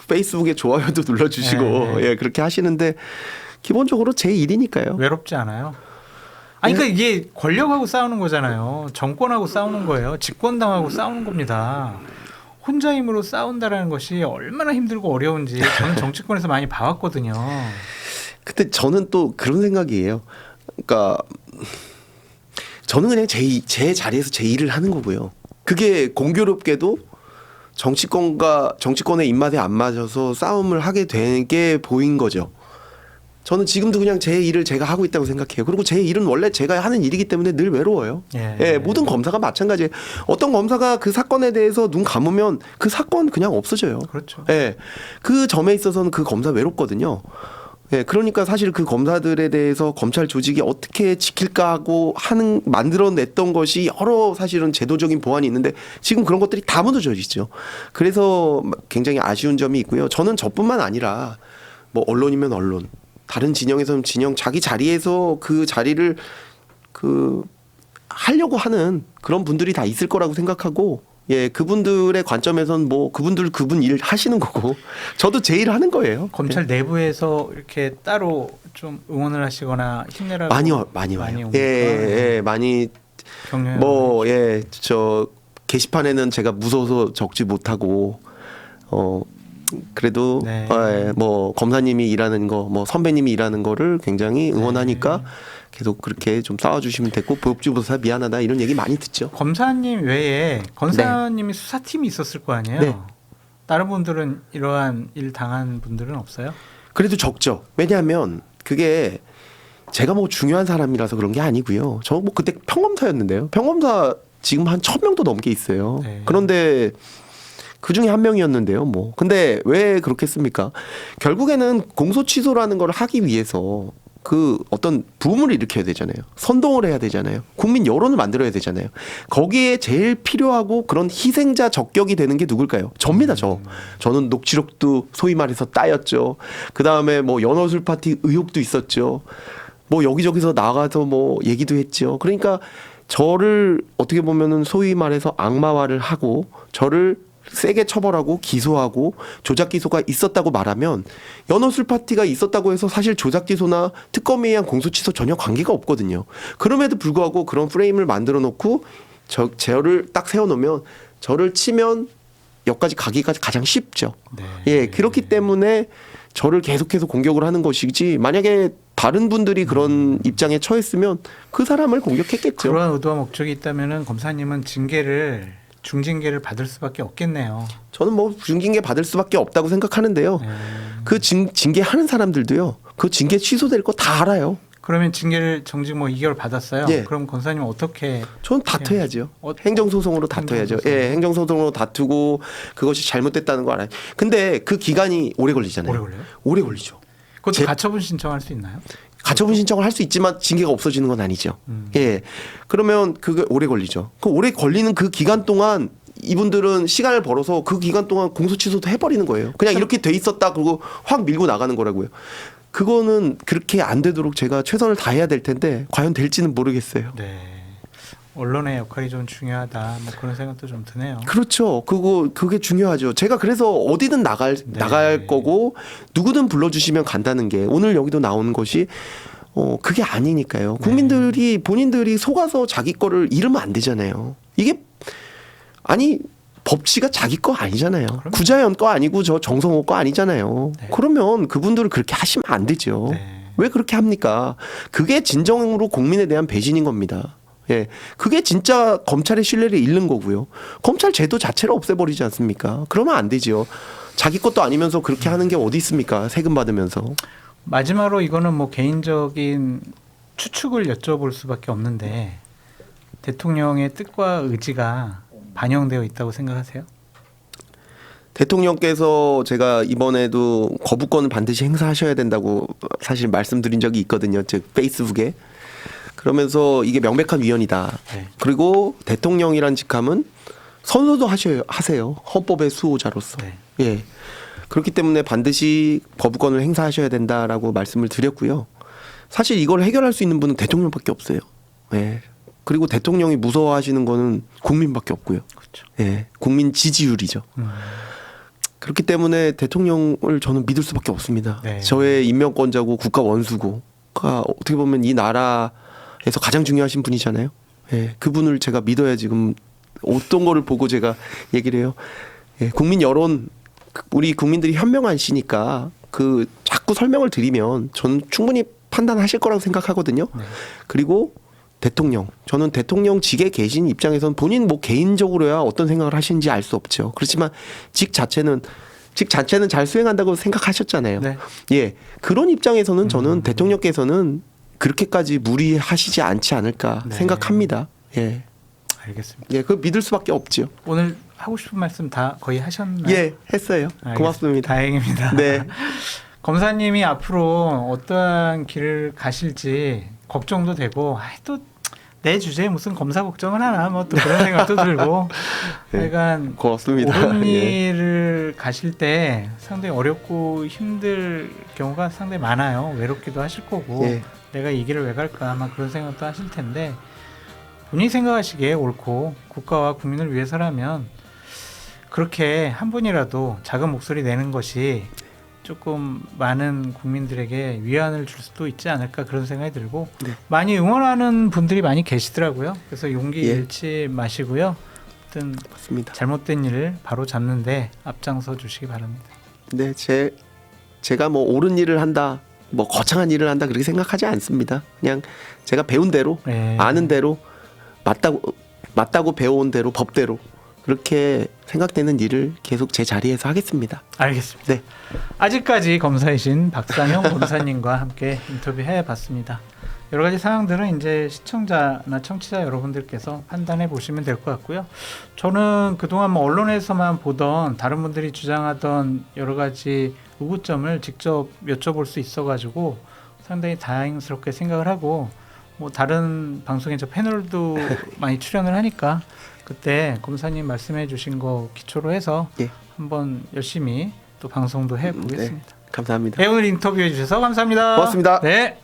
페이스북에 좋아요도 눌러주시고 네. 예 그렇게 하시는데 기본적으로 제 일이니까요. 외롭지 않아요? 아니 그러니까 이게 권력하고 싸우는 거잖아요. 정권하고 싸우는 거예요. 집권당하고 싸우는 겁니다. 혼자 힘으로 싸운다라는 것이 얼마나 힘들고 어려운지 저는 정치권에서 많이 봐왔거든요. 근데 저는 또 그런 생각이에요. 그러니까 저는 그냥 제 자리에서 제 일을 하는 거고요. 그게 공교롭게도 정치권의 입맛에 안 맞아서 싸움을 하게 되게 보인 거죠. 저는 지금도 그냥 제 일을 제가 하고 있다고 생각해요. 그리고 제 일은 원래 제가 하는 일이기 때문에 늘 외로워요. 예, 모든 검사가 마찬가지예요. 어떤 검사가 그 사건에 대해서 눈 감으면 그 사건 그냥 없어져요. 그렇죠. 예, 그 점에 있어서는 그 검사 외롭거든요. 예, 그러니까 사실 그 검사들에 대해서 검찰 조직이 어떻게 지킬까 하고 만들어냈던 것이 여러 사실은 제도적인 보완이 있는데 지금 그런 것들이 다 무너져 있죠. 그래서 굉장히 아쉬운 점이 있고요. 저는 저뿐만 아니라 뭐 언론이면 언론, 다른 진영에서는 진영, 자기 자리에서 그 자리를 하려고 하는 그런 분들이 다 있을 거라고 생각하고, 예, 그분들의 관점에서는 뭐 그분 일 하시는 거고 저도 제 일 하는 거예요. 검찰 내부에서 이렇게 따로 좀 응원을 하시거나 힘내라고 많이 와요. 옵니까? 예, 많이 격려를 저 게시판에는 제가 무서워서 적지 못하고 그래도 네. 예, 뭐 검사님이 일하는 거, 뭐 선배님이 일하는 거를 굉장히 응원하니까 계속 그렇게 좀 싸워주시면 됐고, 보육주보사 미안하다 이런 얘기 많이 듣죠. 검사님 외에 검사님이 수사팀이 있었을 거 아니에요? 네. 다른 분들은 이러한 일 당한 분들은 없어요? 그래도 적죠. 왜냐하면 그게 제가 뭐 중요한 사람이라서 그런 게 아니고요. 저 뭐 그때 평검사였는데요. 평검사 지금 한 1,000명도 넘게 있어요. 네. 그런데 그 중에 한 명이었는데요. 뭐 근데 왜 그렇겠습니까? 결국에는 공소 취소라는 걸 하기 위해서 그 어떤 붐을 일으켜야 되잖아요. 선동을 해야 되잖아요. 국민 여론을 만들어야 되잖아요. 거기에 제일 필요하고 그런 희생자 적격이 되는 게 누굴까요? 접니다. 저는 녹취록도 소위 말해서 따였죠. 그 다음에 뭐 연어술 파티 의혹도 있었죠. 뭐 여기저기서 나가서 뭐 얘기도 했죠. 그러니까 저를 어떻게 보면은 소위 말해서 악마화를 하고 저를 세게 처벌하고 기소하고 조작 기소가 있었다고 말하면, 연어술 파티가 있었다고 해서 사실 조작 기소나 특검에 의한 공소 취소 전혀 관계가 없거든요. 그럼에도 불구하고 그런 프레임을 만들어 놓고 저를 딱 세워 놓으면 저를 치면 여기까지 가기가 가장 쉽죠. 네. 예, 그렇기 때문에 저를 계속해서 공격을 하는 것이지, 만약에 다른 분들이 그런 입장에 처했으면 그 사람을 공격했겠죠. 그러한 의도와 목적이 있다면은 검사님은 중징계를 받을 수밖에 없겠네요. 저는 뭐 중징계 받을 수밖에 없다고 생각하는데요. 그 징계하는 사람들도요, 그 징계 취소될 거 다 알아요. 그러면 징계를 정직 뭐 2개월 받았어요. 예. 그럼 검사님 어떻게? 저는 다퉈야죠. 행정소송으로 다퉈야죠. 행정소송. 예, 행정소송으로 다투고 그것이 잘못됐다는 거 알아요. 근데 그 기간이 오래 걸리잖아요. 오래 걸려요? 오래 걸리죠. 그것도 가처분 신청할 수 있나요? 가처분 신청을 할 수 있지만 징계가 없어지는 건 아니죠. 예. 그러면 그게 오래 걸리죠. 그 오래 걸리는 그 기간 동안 이분들은 시간을 벌어서 그 기간 동안 공소 취소도 해버리는 거예요. 그냥 이렇게 돼 있었다 그러고 확 밀고 나가는 거라고요. 그거는 그렇게 안 되도록 제가 최선을 다해야 될 텐데 과연 될지는 모르겠어요. 네. 언론의 역할이 좀 중요하다. 뭐 그런 생각도 좀 드네요. 그렇죠. 그게 중요하죠. 제가 그래서 어디든 나갈 거고 누구든 불러주시면 간다는 게 오늘 여기도 나오는 것이 그게 아니니까요. 국민들이 본인들이 속아서 자기 거를 잃으면 안 되잖아요. 이게 법치가 자기 거 아니잖아요. 그럼요. 구자연 거 아니고 저 정성호 거 아니잖아요. 네. 그러면 그분들을 그렇게 하시면 안 되죠. 네. 왜 그렇게 합니까? 그게 진정으로 국민에 대한 배신인 겁니다. 예, 그게 진짜 검찰의 신뢰를 잃는 거고요. 검찰 제도 자체를 없애버리지 않습니까? 그러면 안 되지요. 자기 것도 아니면서 그렇게 하는 게 어디 있습니까? 세금 받으면서. 마지막으로 이거는 뭐 개인적인 추측을 여쭤볼 수밖에 없는데 대통령의 뜻과 의지가 반영되어 있다고 생각하세요? 대통령께서 제가 이번에도 거부권을 반드시 행사하셔야 된다고 사실 말씀드린 적이 있거든요. 즉 페이스북에. 그러면서 이게 명백한 위헌이다. 네. 그리고 대통령이란 직함은 선서도 하세요. 헌법의 수호자로서. 네. 예. 그렇기 때문에 반드시 거부권을 행사하셔야 된다라고 말씀을 드렸고요. 사실 이걸 해결할 수 있는 분은 대통령밖에 없어요. 예. 그리고 대통령이 무서워하시는 거는 국민밖에 없고요. 그렇죠. 예. 국민 지지율이죠. 그렇기 때문에 대통령을 저는 믿을 수밖에 없습니다. 네. 저의 인명권자고 국가 원수고, 어떻게 보면 이 나라에서 가장 중요하신 분이잖아요. 예, 그분을 제가 믿어야 지금 어떤 거를 보고 제가 얘기를 해요. 예, 국민 여론 우리 국민들이 현명하시니까 그 자꾸 설명을 드리면 저는 충분히 판단하실 거라고 생각하거든요. 네. 그리고 대통령, 저는 대통령직에 계신 입장에서는 본인 뭐 개인적으로야 어떤 생각을 하시는지 알 수 없죠. 그렇지만 직 자체는 잘 수행한다고 생각하셨잖아요. 네. 예, 그런 입장에서는 저는 대통령께서는 그렇게까지 무리하시지 않지 않을까 네. 생각합니다. 예, 알겠습니다. 예, 그 믿을 수밖에 없죠. 오늘 하고 싶은 말씀 다 거의 하셨나요? 예, 했어요. 알겠습니다. 고맙습니다. 다행입니다. 네. 검사님이 앞으로 어떠한 길을 가실지 걱정도 되고 또 내 주제에 무슨 검사 걱정을 하나 뭐 또 그런 생각도 들고 네. 약간 고맙습니다. 옳은 예. 일을 가실 때 상당히 어렵고 힘들 경우가 상당히 많아요. 외롭기도 하실 거고 예. 내가 이 길을 왜 갈까 아마 그런 생각도 하실 텐데 본인이 생각하시기에 옳고 국가와 국민을 위해서라면 그렇게 한 분이라도 작은 목소리 내는 것이 조금 많은 국민들에게 위안을 줄 수도 있지 않을까 그런 생각이 들고 네. 많이 응원하는 분들이 많이 계시더라고요. 그래서 용기 예. 잃지 마시고요. 하여튼 맞습니다. 잘못된 일을 바로 잡는데 앞장서 주시기 바랍니다. 네, 제가 뭐 옳은 일을 한다, 뭐 거창한 일을 한다 그렇게 생각하지 않습니다. 그냥 제가 배운 대로, 네. 아는 대로, 맞다고 배워온 대로, 법대로 그렇게 생각되는 일을 계속 제 자리에서 하겠습니다. 알겠습니다. 네. 아직까지 검사이신 박상형 검사님과 함께 인터뷰해봤습니다. 여러 가지 사항들은 이제 시청자나 청취자 여러분들께서 판단해 보시면 될 것 같고요. 저는 그동안 뭐 언론에서만 보던 다른 분들이 주장하던 여러 가지 의구점을 직접 여쭤볼 수 있어가지고 상당히 다행스럽게 생각을 하고 뭐 다른 방송에 저 패널도 많이 출연을 하니까 그때 검사님 말씀해 주신 거 기초로 해서 예. 한번 열심히 또 방송도 해보겠습니다. 네, 감사합니다. 네, 오늘 인터뷰해 주셔서 감사합니다. 고맙습니다. 네.